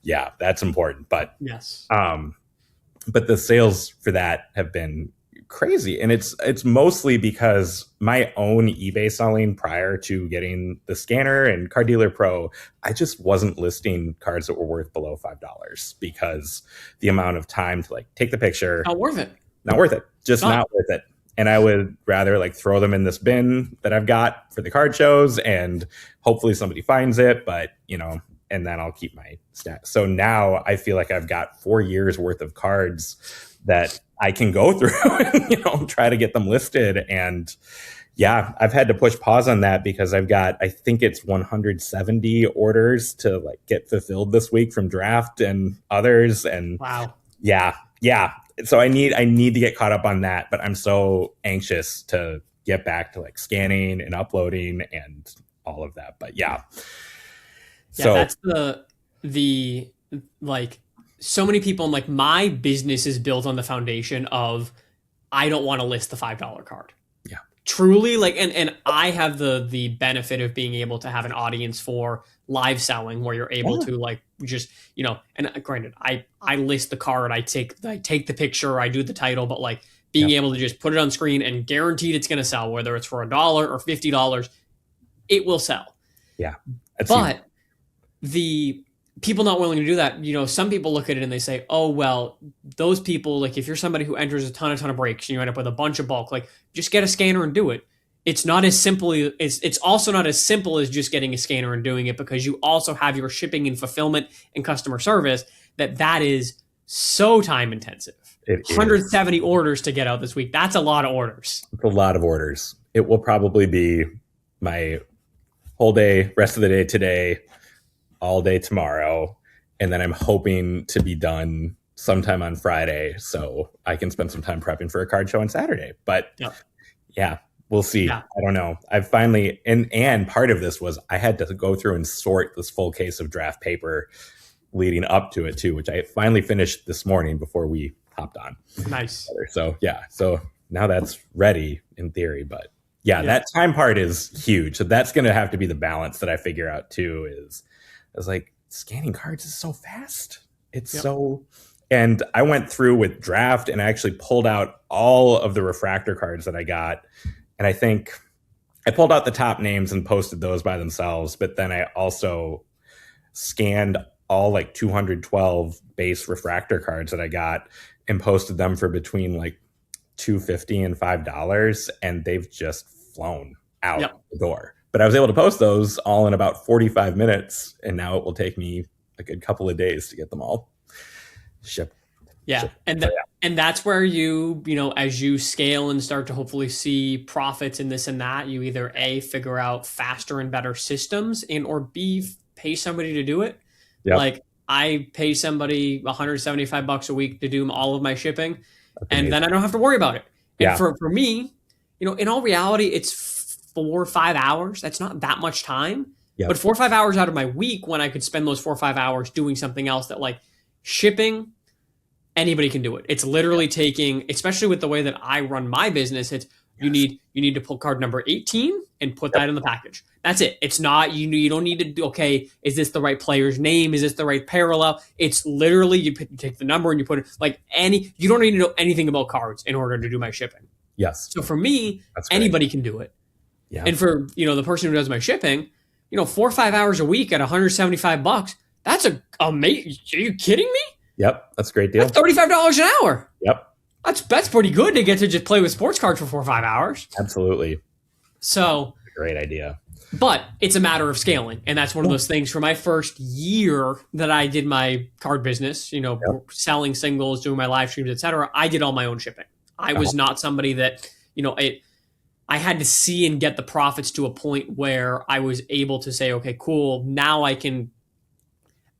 yeah, that's important. But yes. But the sales for that have been crazy. And it's mostly because my own eBay selling prior to getting the scanner and Car Dealer Pro, I just wasn't listing cards that were worth below $5 because the amount of time to like take the picture. Not worth it. Just not worth it. And I would rather like throw them in this bin that I've got for the card shows and hopefully somebody finds it, but and then I'll keep my stats. So now I feel like I've got 4 years worth of cards that I can go through and, try to get them listed. And yeah, I've had to push pause on that because I've got, I think it's 170 orders to like get fulfilled this week from draft and others. And wow. Yeah. So I need to get caught up on that, but I'm so anxious to get back to like scanning and uploading and all of that. But yeah. So that's the like so many people, like my business is built on the foundation of I don't want to list the $5 card. Yeah. Truly, like and I have the benefit of being able to have an audience for live selling where you're able to like just, and granted, I list the card, I take the picture, I do the title, but like being able to just put it on screen and guaranteed it's going to sell, whether it's for $1 or $50, it will sell. Yeah. But the people not willing to do that, some people look at it and they say, oh, well, those people, like if you're somebody who enters a ton of breaks and you end up with a bunch of bulk, like just get a scanner and do it. It's not as simply, it's also not as simple as just getting a scanner and doing it, because you also have your shipping and fulfillment and customer service that is so time intensive. 170 orders to get out this week. That's a lot of orders. It's a lot of orders. It will probably be my whole day, rest of the day today, all day tomorrow. And then I'm hoping to be done sometime on Friday so I can spend some time prepping for a card show on Saturday. But yeah, we'll see. Yeah. I don't know. I've finally, and part of this was I had to go through and sort this full case of draft paper leading up to it too, which I finally finished this morning before we hopped on. Nice. So yeah, so now that's ready in theory, but yeah, that time part is huge. So that's going to have to be the balance that I figure out too. Is like scanning cards is so fast. It's so, and I went through with draft and I actually pulled out all of the refractor cards that I got. And I think I pulled out the top names and posted those by themselves. But then I also scanned all like 212 base refractor cards that I got and posted them for between like $2.50 and $5. And they've just flown out the door. But I was able to post those all in about 45 minutes. And now it will take me a good couple of days to get them all shipped. Yeah. And that's where you as you scale and start to hopefully see profits in this and that, you either A, figure out faster and better systems, and or B, pay somebody to do it. Yep. Like I pay somebody $175 a week to do all of my shipping. And then I don't have to worry about it. And for me, in all reality, it's 4 or 5 hours. That's not that much time. Yep. But 4 or 5 hours out of my week when I could spend those 4 or 5 hours doing something else that, like shipping, anybody can do it. It's literally taking, especially with the way that I run my business, it's you need to pull card number 18 and put that in the package. That's it. It's not, you don't need to do, okay, is this the right player's name? Is this the right parallel? It's literally, you take the number and you put it you don't need to know anything about cards in order to do my shipping. Yes. So for me, anybody can do it. Yeah. And for, the person who does my shipping, 4 or 5 hours a week at $175, that's amazing. Are you kidding me? Yep. That's a great deal. That's $35 an hour. Yep. That's pretty good to get to just play with sports cards for 4 or 5 hours. Absolutely. So great idea. But it's a matter of scaling. And that's one of those things. For my first year that I did my card business, selling singles, doing my live streams, etc., I did all my own shipping. I was not somebody that, I had to see and get the profits to a point where I was able to say, okay, cool, now I can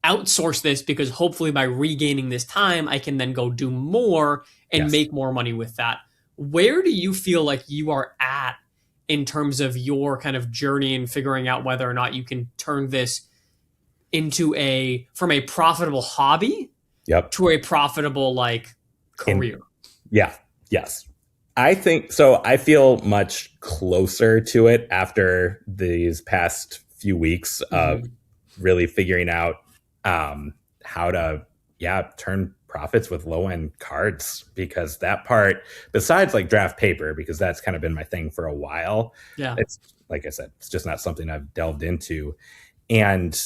outsource this, because hopefully by regaining this time, I can then go do more and make more money with that. Where do you feel like you are at in terms of your kind of journey and figuring out whether or not you can turn this into from a profitable hobby to a profitable career? Yes. I think so. I feel much closer to it after these past few weeks of really figuring out how to turn profits with low end cards, because that part, besides like draft paper, because that's kind of been my thing for a while. Yeah. It's like I said, it's just not something I've delved into. And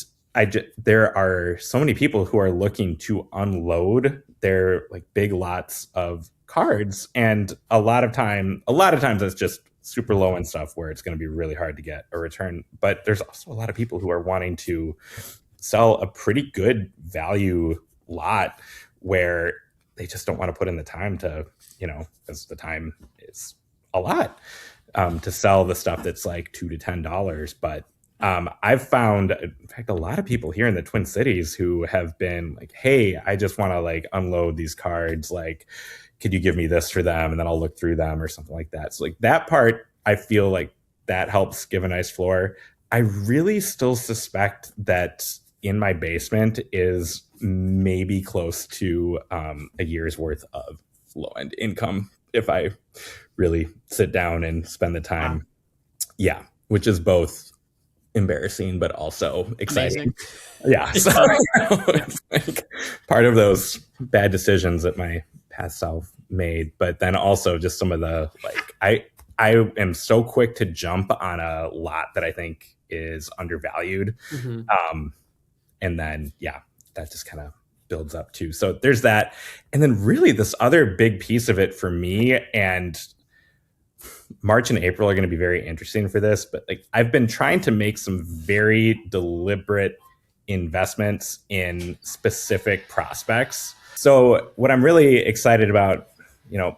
there are so many people who are looking to unload their like big lots of cards. And a lot of times it's just super low end stuff where it's going to be really hard to get a return. But there's also a lot of people who are wanting to sell a pretty good value lot where they just don't want to put in the time to, because the time is a lot to sell the stuff that's like $2 to $10. But I've found, in fact, a lot of people here in the Twin Cities who have been like, hey, I just want to like unload these cards. Like, could you give me this for them? And then I'll look through them or something like that. So like that part, I feel like that helps give a nice floor. I really still suspect that in my basement is maybe close to a year's worth of low-end income if I really sit down and spend the time. Wow. Yeah, which is both embarrassing but also exciting. Amazing. Yeah, so it's like part of those bad decisions that my past self made, but then also just some of the I am so quick to jump on a lot that I think is undervalued. And then, yeah, that just kind of builds up too. So there's that. And then really this other big piece of it for me, and March and April are going to be very interesting for this, but like I've been trying to make some very deliberate investments in specific prospects. So what I'm really excited about,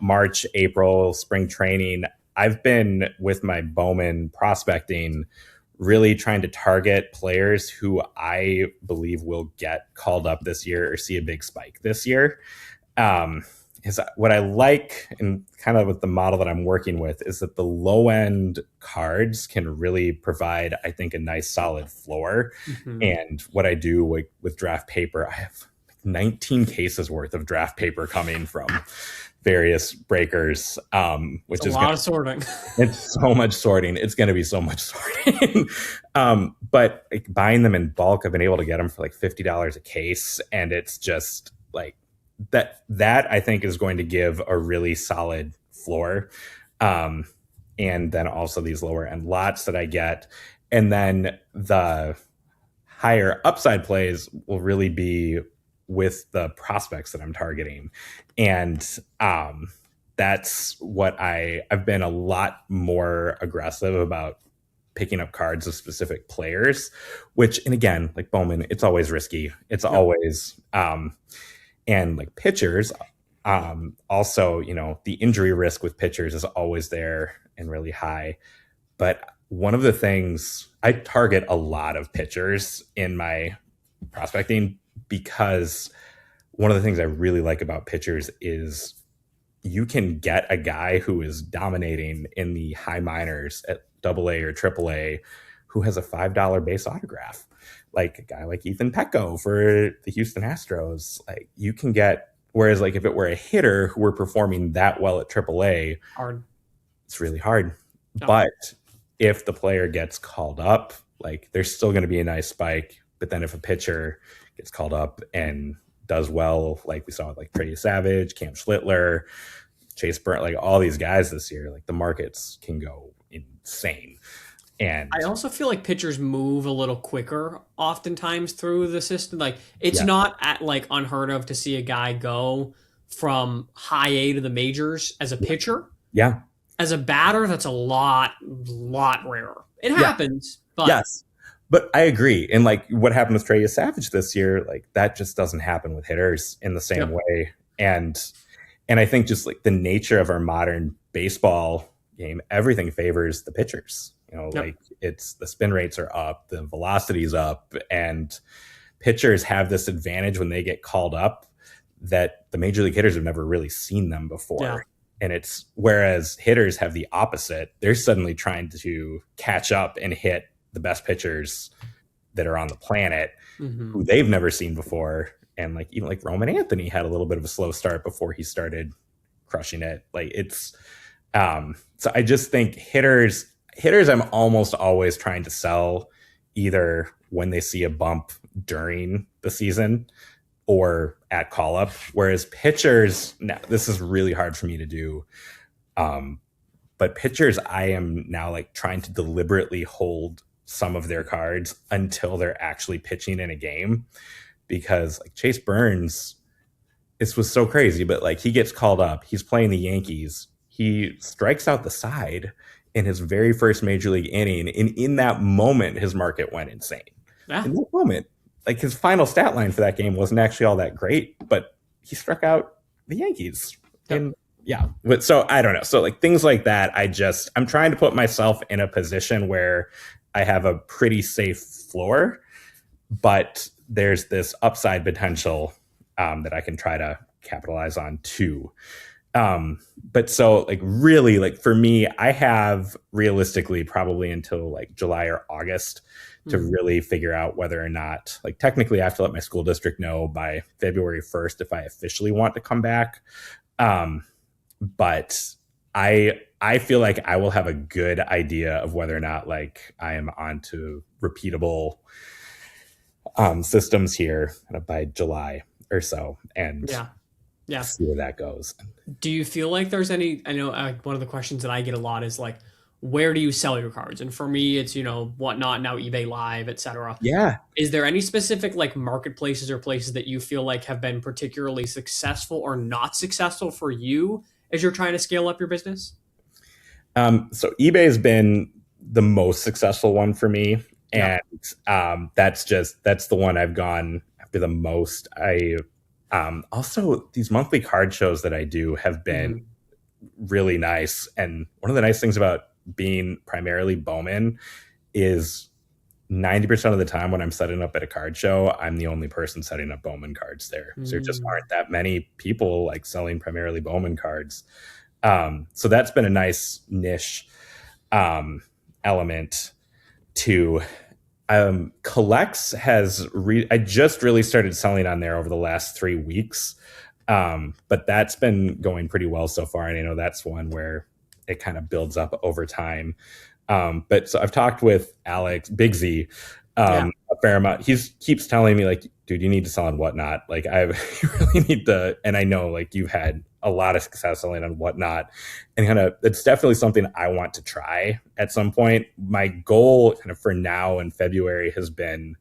March, April, spring training, I've been with my Bowman prospecting, really trying to target players who I believe will get called up this year or see a big spike this year. Is what I like, and kind of with the model that I'm working with, is that the low end cards can really provide, I think, a nice solid floor. Mm-hmm. And what I do with draft paper, I have 19 cases worth of draft paper coming from various breakers, which is a lot of sorting. It's so much sorting. It's going to be so much sorting. But like, buying them in bulk, I've been able to get them for like $50 a case, and it's just like that I think is going to give a really solid floor. And then also these lower end lots that I get, and then the higher upside plays will really be with the prospects that I'm targeting. And that's what I've been a lot more aggressive about picking up cards of specific players, which, and again, like Bowman, it's always risky. It's always, and like pitchers, also, the injury risk with pitchers is always there and really high. But one of the things, I target a lot of pitchers in my prospecting, because one of the things I really like about pitchers is you can get a guy who is dominating in the high minors at AA or AAA who has a $5 base autograph, like a guy like Ethan Petco for the Houston Astros. Like you can get, whereas like if it were a hitter who were performing that well at AAA, it's really hard. No. But if the player gets called up, like there's still going to be a nice spike. But then if a pitcher gets called up and does well, like we saw with like Trey Savage, Cam Schlittler, Chase Burnt, like all these guys this year, like the markets can go insane. And I also feel like pitchers move a little quicker oftentimes through the system. Like it's not like unheard of to see a guy go from high A to the majors as a pitcher. Yeah. As a batter, that's a lot rarer. It happens, but yes. But I agree. And like what happened with Trey Savage this year, like that just doesn't happen with hitters in the same way. And I think just like the nature of our modern baseball game, everything favors the pitchers. Like it's the spin rates are up, the velocity is up, and pitchers have this advantage when they get called up that the major league hitters have never really seen them before. Yeah. And it's whereas hitters have the opposite. They're suddenly trying to catch up and hit the best pitchers that are on the planet, who they've never seen before. And like even like Roman Anthony had a little bit of a slow start before he started crushing it. Like it's so I just think hitters I'm almost always trying to sell either when they see a bump during the season or at call up. Whereas pitchers, now this is really hard for me to do. But pitchers, I am now like trying to deliberately hold some of their cards until they're actually pitching in a game, because like Chase Burns, this was so crazy, but like he gets called up, he's playing the Yankees, he strikes out the side in his very first major league inning, and in that moment his market went insane. In that moment, like his final stat line for that game wasn't actually all that great, but he struck out the Yankees. And but so I don't know. So like things like that, I'm trying to put myself in a position where I have a pretty safe floor, but there's this upside potential that I can try to capitalize on too. But so like really, like for me, I have realistically probably until like July or August to really figure out whether or not, like technically I have to let my school district know by February 1st if I officially want to come back. But I feel like I will have a good idea of whether or not like I am onto repeatable systems here by July or so, and see where that goes. Do you feel like there's any? I know one of the questions that I get a lot is like, where do you sell your cards? And for me, it's, Whatnot, now eBay Live, etc. Yeah. Is there any specific like marketplaces or places that you feel like have been particularly successful or not successful for you as you're trying to scale up your business? So eBay has been the most successful one for me. Yeah. And that's the one I've gone after the most. I also, these monthly card shows that I do have been really nice. And one of the nice things about being primarily Bowman is 90% of the time when I'm setting up at a card show, I'm the only person setting up Bowman cards there. So there just aren't that many people like selling primarily Bowman cards. So that's been a nice niche element to Collects has I just really started selling on there over the last 3 weeks. But that's been going pretty well so far. And I know that's one where it kind of builds up over time. But so I've talked with Alex, Big Z, a fair amount. He keeps telling me like, dude, you need to sell on Whatnot. Like you really need to, and I know like you've had a lot of success selling on Whatnot, and kind of, it's definitely something I want to try at some point. My goal kind of for now in February has been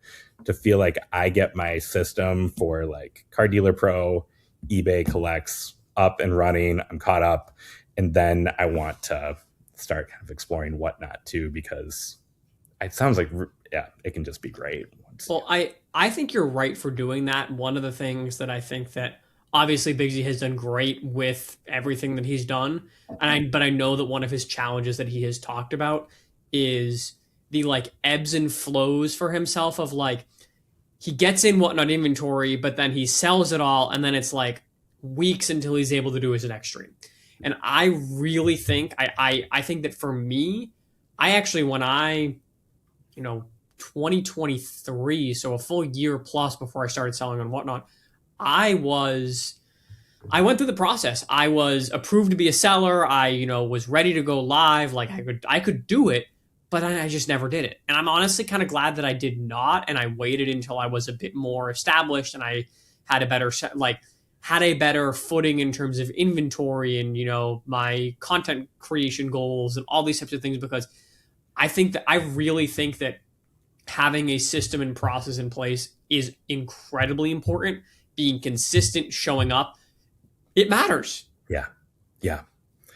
to feel like I get my system for like Car Dealer Pro, eBay Collects up and running. I'm caught up. And then I want to start kind of exploring Whatnot too, because it sounds like, it can just be great. Well, I think you're right for doing that. One of the things that I think that obviously Bigsy has done great with everything that he's done. But I know that one of his challenges that he has talked about is the like ebbs and flows for himself of like, he gets in Whatnot inventory, but then he sells it all. And then it's like weeks until he's able to do his next stream. And I really think, I think that for me, I actually, when 2023, so a full year plus before I started selling on Whatnot, I went through the process. I was approved to be a seller. I, was ready to go live. Like I could do it, but I just never did it. And I'm honestly kind of glad that I did not. And I waited until I was a bit more established and I had a better footing in terms of inventory and, my content creation goals and all these types of things, because I really think that having a system and process in place is incredibly important. Being consistent, showing up, it matters. Yeah. Yeah.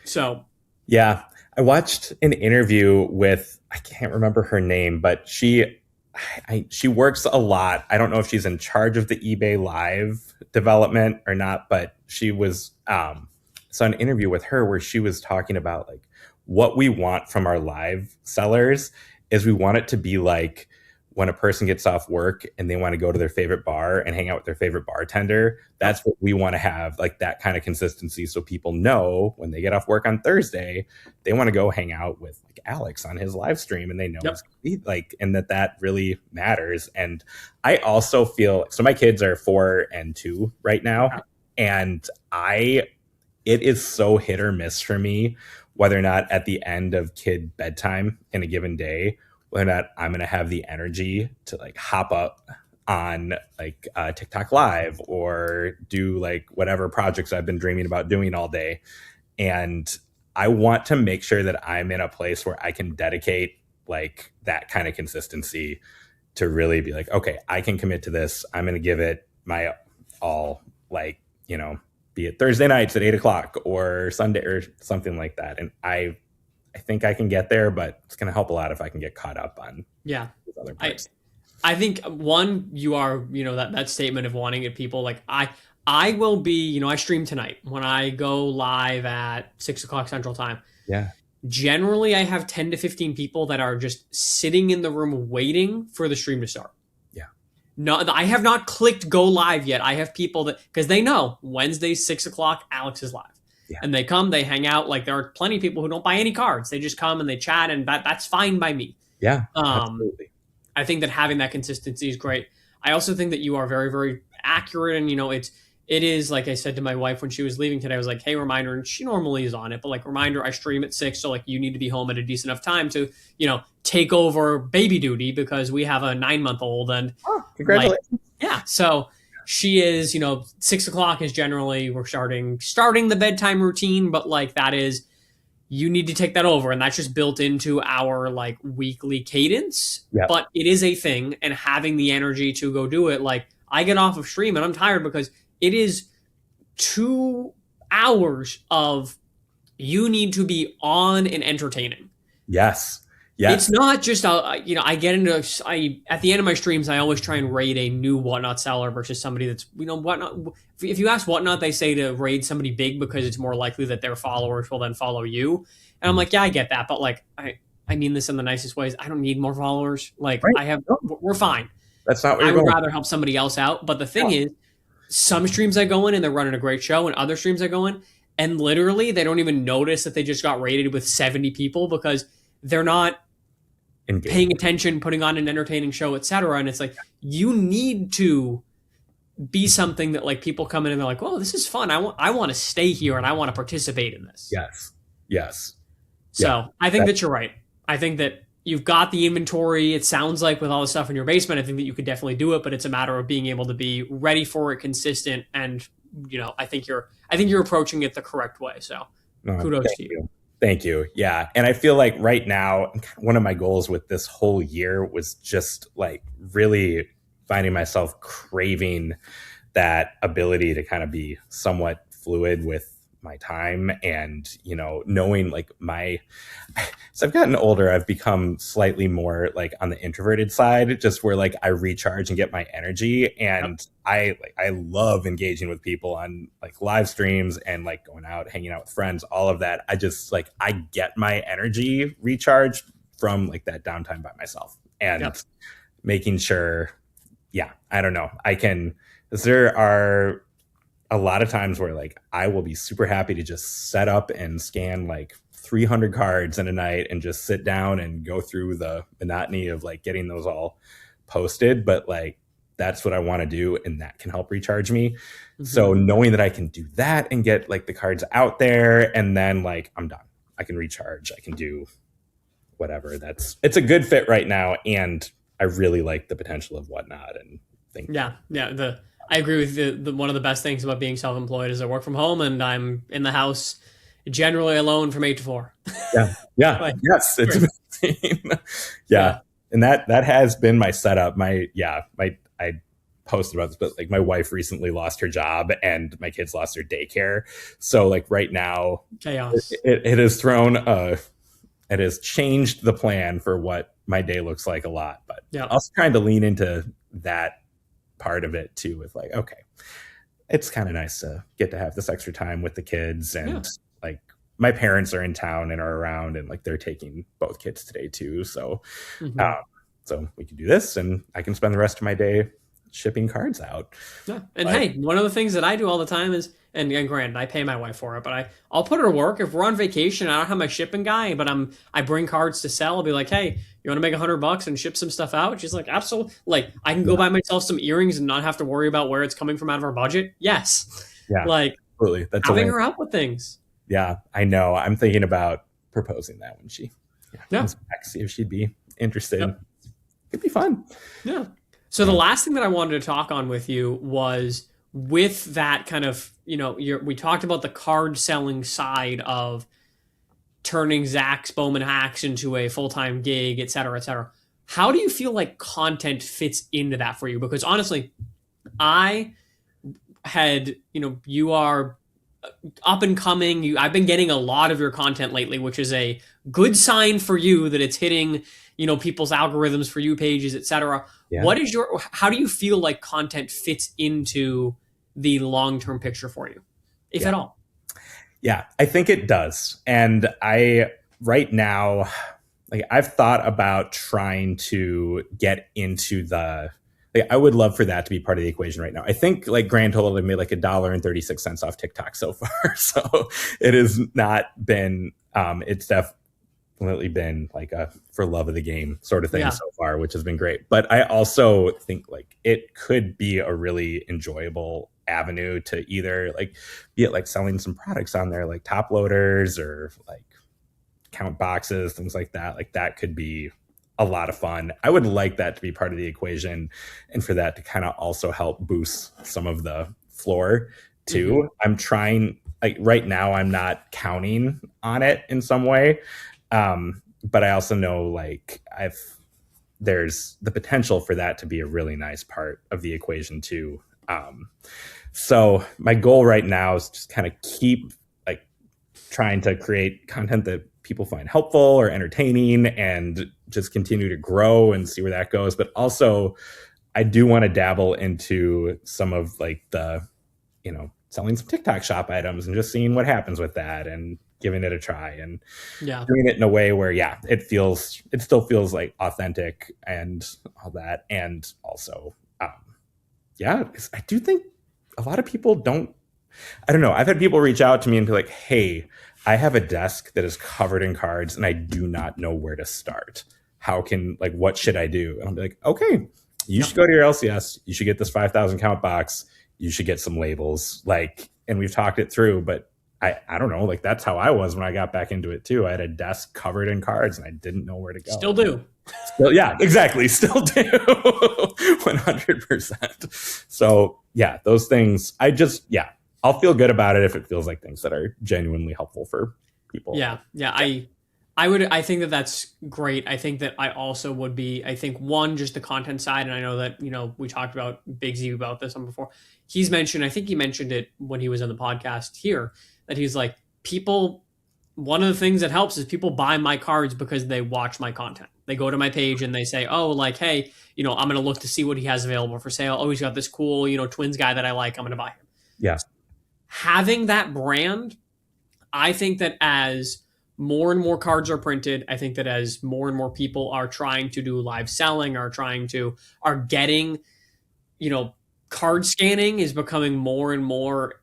So. Yeah. I watched an interview with, I can't remember her name, but she works a lot. I don't know if she's in charge of the eBay Live development or not, but she was, saw an interview with her where she was talking about like what we want from our live sellers is we want it to be like when a person gets off work and they want to go to their favorite bar and hang out with their favorite bartender. That's what we want to have, like that kind of consistency. So people know when they get off work on Thursday, they want to go hang out with like Alex on his live stream, and they know it's gonna be like, and that really matters. And I also feel, so my kids are 4 and 2 right now. And it is so hit or miss for me, whether or not at the end of kid bedtime in a given day, whether or not I'm going to have the energy to like hop up on like TikTok Live or do like whatever projects I've been dreaming about doing all day. And I want to make sure that I'm in a place where I can dedicate like that kind of consistency to really be like, okay, I can commit to this. I'm going to give it my all, like, be it Thursday nights at 8:00 or Sunday or something like that. And I think I can get there, but it's going to help a lot if I can get caught up on other parts. I think one, you are, that statement of wanting it, people like I will be, I stream tonight when I go live at 6:00 Central Time. Yeah. Generally, I have 10 to 15 people that are just sitting in the room waiting for the stream to start. Yeah. No, I have not clicked go live yet. I have people that, because they know Wednesday, 6:00, Alex is live. Yeah. And they come, they hang out. Like there are plenty of people who don't buy any cards. They just come and they chat, and that's fine by me. Yeah, absolutely. I think that having that consistency is great. I also think that you are very, very accurate. And, it is, like I said to my wife when she was leaving today, I was like, hey, reminder, and she normally is on it, but like reminder, I stream at 6. So like you need to be home at a decent enough time to, take over baby duty because we have a 9-month-old. And congratulations. Yeah. So she is, 6:00 is generally, we're starting the bedtime routine, but like that is, you need to take that over. And that's just built into our like weekly cadence. Yep. But it is a thing, and having the energy to go do it. Like I get off of stream and I'm tired because it is 2 hours of you need to be on and entertaining. Yes. Yes. It's not just, I get into, at the end of my streams, I always try and raid a new Whatnot seller versus somebody that's, Whatnot. If you ask Whatnot, they say to raid somebody big because it's more likely that their followers will then follow you. And I'm like, yeah, I get that. But like, I mean this in the nicest ways. I don't need more followers. Like Right. We're fine. That's not what I you're would going. rather help somebody else out. But the thing is, some streams I go in and they're running a great show, and other streams I go in and literally they don't even notice that they just got raided with 70 people because they're not paying attention, putting on an entertaining show, etc. And it's like, you need to be something that like people come in and they're like, oh, this is fun. I want to stay here and I want to participate in this. Yes. So I think that you're right. I think that you've got the inventory. It sounds like with all the stuff in your basement, I think that you could definitely do it, but it's a matter of being able to be ready for it, consistent. And, I think you're approaching it the correct way. So kudos to you. Thank you. Yeah. And I feel like right now, one of my goals with this whole year was just like really finding myself craving that ability to kind of be somewhat fluid with my time and, knowing like so I've gotten older, I've become slightly more like on the introverted side, just where like I recharge and get my energy. And I love engaging with people on like live streams and like going out, hanging out with friends, all of that. I just like, I get my energy recharged from like that downtime by myself and making sure, I don't know, there are a lot of times where like I will be super happy to just set up and scan like 300 cards in a night and just sit down and go through the monotony of like getting those all posted. But like, that's what I want to do. And that can help recharge me. Mm-hmm. So knowing that I can do that and get like the cards out there and then like, I'm done. I can recharge. I can do whatever. It's a good fit right now. And I really like the potential of Whatnot and think. I agree with the one of the best things about being self-employed is I work from home and I'm in the house generally alone from 8 to 4. Like, yes, it's amazing. And that has been my setup. I posted about this, but like my wife recently lost her job and my kids lost their daycare. So like right now, chaos. It has thrown it has changed the plan for what my day looks like a lot. But also trying to lean into that part of it too, with like, okay, it's kind of nice to get to have this extra time with the kids. And like my parents are in town and are around and like they're taking both kids today too. So, so we can do this and I can spend the rest of my day shipping cards out. Yeah. And hey, one of the things that I do all the time is, and granted, I pay my wife for it, but I'll put her to work. If we're on vacation, I don't have my shipping guy, but I bring cards to sell. I'll be like, hey, you want to make $100 and ship some stuff out? She's like, absolutely. Like I can go buy myself some earrings and not have to worry about where it's coming from out of our budget. Yes. Yeah. Like absolutely. That's having her help with things. Yeah, I know. I'm thinking about proposing that when she comes back, see if she'd be interested. It'd be fun. Yeah. So the last thing that I wanted to talk on with you was with that kind of, we talked about the card selling side of turning Zack's Bowman Hacks into a full-time gig, et cetera, et cetera. How do you feel like content fits into that for you? Because honestly, I had, you are up and coming. I've been getting a lot of your content lately, which is a good sign for you that it's hitting, people's algorithms for you pages, et cetera. Yeah. How do you feel like content fits into the long-term picture for you, if at all? Yeah, I think it does. And right now, like I've thought about trying to get into I would love for that to be part of the equation right now. I think like grand total, I made like $1.36 off TikTok so far. So it has not been, it's definitely been like a for love of the game sort of thing so far, which has been great. But I also think like it could be a really enjoyable avenue to either like be it like selling some products on there, like top loaders or like count boxes, things like that. Like that could be a lot of fun. I would like that to be part of the equation and for that to kind of also help boost some of the floor too. I'm trying, like right now I'm not counting on it in some way. But I also know like there's the potential for that to be a really nice part of the equation too. So my goal right now is just kind of keep like trying to create content that people find helpful or entertaining and just continue to grow and see where that goes. But also I do want to dabble into some of like the, selling some TikTok shop items and just seeing what happens with that and giving it a try and doing it in a way where, it still feels like authentic and all that. And also, I do think a lot of people I don't know. I've had people reach out to me and be like, hey, I have a desk that is covered in cards and I do not know where to start. What should I do? And I'll be like, okay, you should go to your LCS. You should get this 5,000 count box. You should get some labels. And we've talked it through, but I don't know. That's how I was when I got back into it too. I had a desk covered in cards and I didn't know where to go. Still do. Yeah, exactly. Still do. 100%. So those things, I'll feel good about it if it feels like things that are genuinely helpful for people. Yeah. I think that that's great. I think that I also would be, one, just the content side. And I know that, we talked about Big Z about this on before. He mentioned it when he was on the podcast here, that he's like, one of the things that helps is people buy my cards because they watch my content. They go to my page and they say, oh, hey, I'm going to look to see what he has available for sale. Oh, he's got this cool, Twins guy that I like. I'm going to buy him. Yes. Having that brand, I think that as more and more cards are printed, I think that as more and more people are trying to do live selling, are getting, card scanning is becoming more and more,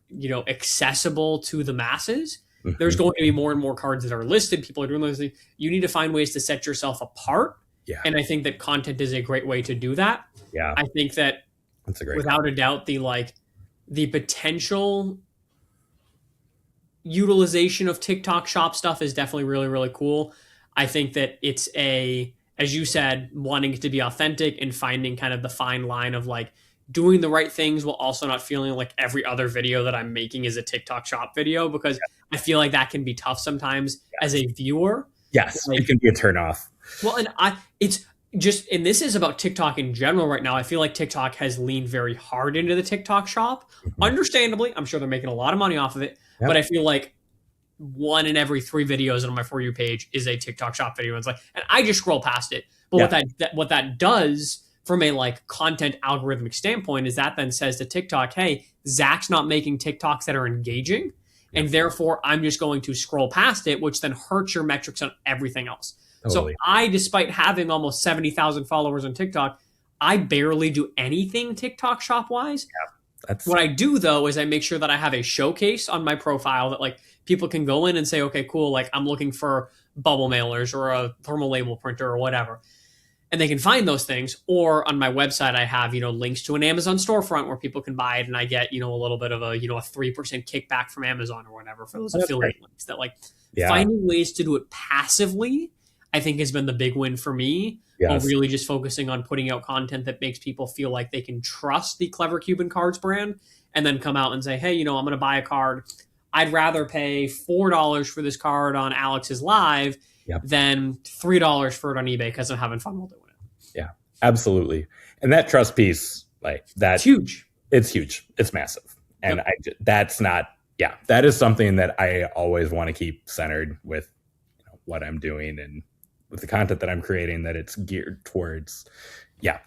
accessible to the masses. Mm-hmm. There's going to be more and more cards that are listed. People are doing those things. You need to find ways to set yourself apart. Yeah. And I think that content is a great way to do that. Yeah. I think that that's a great without a doubt, the potential utilization of TikTok shop stuff is definitely really, really cool. I think that it's as you said, wanting it to be authentic and finding kind of the fine line of doing the right things while also not feeling like every other video that I'm making is a TikTok shop video, because I feel like that can be tough sometimes as a viewer. Yes, it can be a turnoff. Well, and and this is about TikTok in general right now. I feel like TikTok has leaned very hard into the TikTok shop. Mm-hmm. Understandably, I'm sure they're making a lot of money off of it, but I feel like 1 in every 3 videos on my For You page is a TikTok shop video. And I just scroll past it. But what that does from a content algorithmic standpoint is that then says to TikTok, hey, Zach's not making TikToks that are engaging, and therefore I'm just going to scroll past it, which then hurts your metrics on everything else. Totally. So despite having almost 70,000 followers on TikTok, I barely do anything TikTok shop wise. Yeah, what I do though is I make sure that I have a showcase on my profile that people can go in and say, okay, cool. I'm looking for bubble mailers or a thermal label printer or whatever. And they can find those things. Or on my website, I have, links to an Amazon storefront where people can buy it. And I get, a little bit of a 3% kickback from Amazon or whatever for those affiliate links. That finding ways to do it passively, I think has been the big win for me. Yes. Really just focusing on putting out content that makes people feel like they can trust the Clever Cuban Cards brand and then come out and say, hey, I'm going to buy a card. I'd rather pay $4 for this card on Alex's Live than $3 for it on eBay because I'm having fun while doing it. Yeah, absolutely. And that trust piece, that's huge. It's huge. It's massive. And that is something that I always want to keep centered with what I'm doing and with the content that I'm creating, that it's geared towards,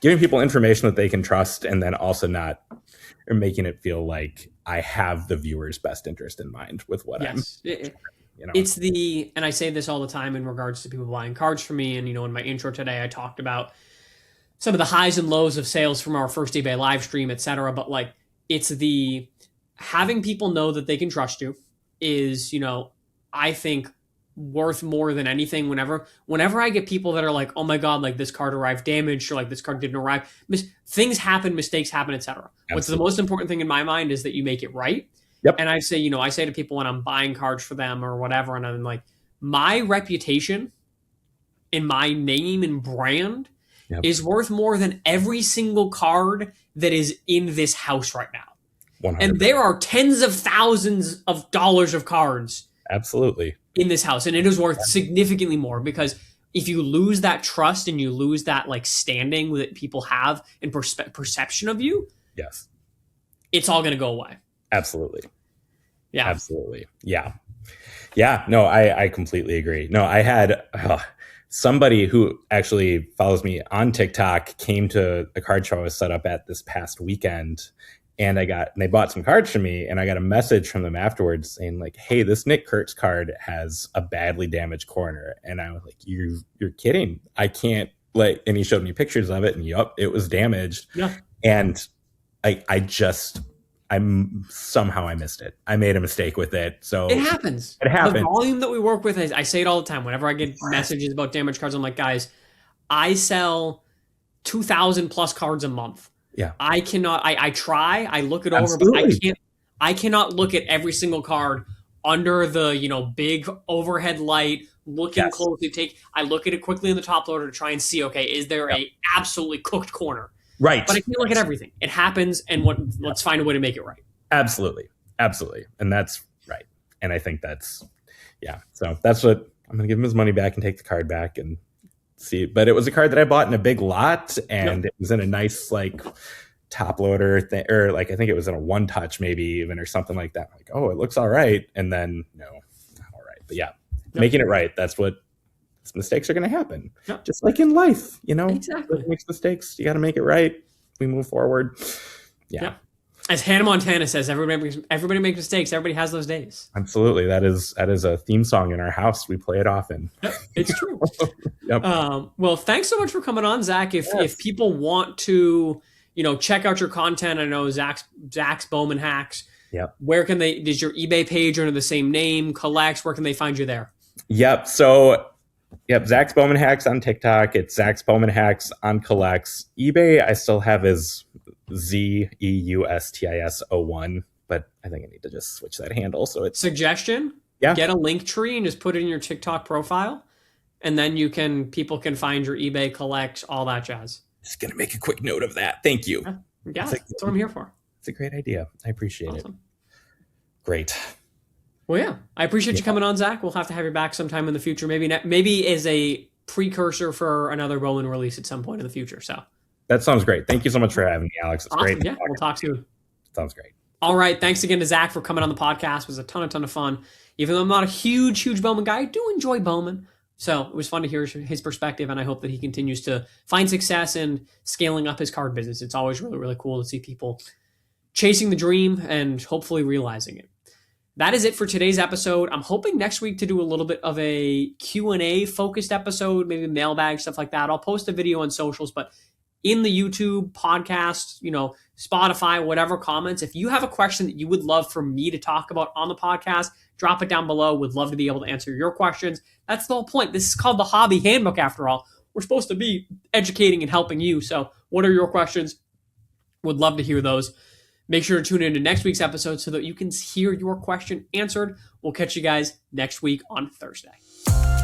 giving people information that they can trust, and then also not making it feel like I have the viewer's best interest in mind with what I'm. It's and I say this all the time in regards to people buying cards from me. And, in my intro today, I talked about some of the highs and lows of sales from our first eBay live stream, et cetera. But it's having people know that they can trust you is, I think worth more than anything. Whenever I get people that are like, oh my God, this card arrived damaged, or this card didn't arrive, things happen, mistakes happen, et cetera. What's the most important thing in my mind is that you make it right. Yep. And I say to people when I'm buying cards for them or whatever, and I'm like, my reputation and my name and brand is worth more than every single card that is in this house right now. And 100%. there are tens of thousands of dollars of cards Absolutely. in this house, and it is worth significantly more, because if you lose that trust and you lose that like standing that people have and perception of you, Yes. it's all going to go away. Absolutely. Yeah. Absolutely. Yeah. Yeah. No, I completely agree. No, I had somebody who actually follows me on TikTok came to a card show I was set up at this past weekend, and they bought some cards from me, and I got a message from them afterwards saying like, "Hey, this Nick Kurtz card has a badly damaged corner." And I was like, "You're kidding. I can't like," and he showed me pictures of it, and yup, it was damaged. Yeah. And I somehow I missed it. I made a mistake with it. So It happens. It happens. The volume that we work with, I say it all the time. Whenever I get messages about damaged cards, I'm like, guys, I sell 2,000 plus cards a month. Yeah. I cannot, I try, I look it over, Absolutely. but I cannot look at every single card under the, big overhead light, looking Yes. closely. I look at it quickly in the top loader to try and see, okay, is there a absolutely cooked corner? Right. But I can't look at everything. It happens, and let's find a way to make it right. Absolutely. Absolutely. And that's right. And I think so that's what I'm going to give him his money back and take the card back and see. But it was a card that I bought in a big lot, and it was in a nice, like, top loader thing, or like, I think it was in a one touch maybe even, or something like that. Like, oh, it looks all right. And then no, not all right. But making it right. That's what mistakes are going to happen. Yep. Just like in life, Exactly. Everybody makes mistakes. You got to make it right. We move forward. Yeah. Yep. As Hannah Montana says, everybody makes mistakes. Everybody has those days. Absolutely. That is a theme song in our house. We play it often. Yep, it's true. Yep. Well, thanks so much for coming on, Zach. If people want to, check out your content, I know Zach's Bowman Hacks. Yep. Where can they? Is your eBay page under the same name? Collects. Where can they find you there? Yep. So, Zach's Bowman Hacks on TikTok. It's Zach's Bowman Hacks on Collects. eBay, I still have his ZEUSTIS01, but I think I need to just switch that handle. So it's Suggestion. Yeah. Get a link tree and just put it in your TikTok profile, and then people can find your eBay, Collects, all that jazz. just going to make a quick note of that. Thank you. Yeah, that's what I'm here for. It's a great idea. I appreciate it. Great. Well, yeah, I appreciate you coming on, Zach. We'll have to have you back sometime in the future. Maybe as a precursor for another Bowman release at some point in the future. So that sounds great. Thank you so much for having me, Alex. It's awesome. great. Yeah, we'll talk soon. Sounds great. All right. Thanks again to Zach for coming on the podcast. It was a ton of fun. Even though I'm not a huge Bowman guy, I do enjoy Bowman. So it was fun to hear his perspective, and I hope that he continues to find success in scaling up his card business. It's always really cool to see people chasing the dream and hopefully realizing it. That is it for today's episode. I'm hoping next week to do a little bit of a Q&A focused episode, maybe mailbag, stuff like that. I'll post a video on socials, but in the YouTube podcast, Spotify, whatever comments, if you have a question that you would love for me to talk about on the podcast, drop it down below. Would love to be able to answer your questions. That's the whole point. This is called the Hobby Handbook after all. We're supposed to be educating and helping you. So what are your questions? Would love to hear those. Make sure to tune in to next week's episode so that you can hear your question answered. We'll catch you guys next week on Thursday.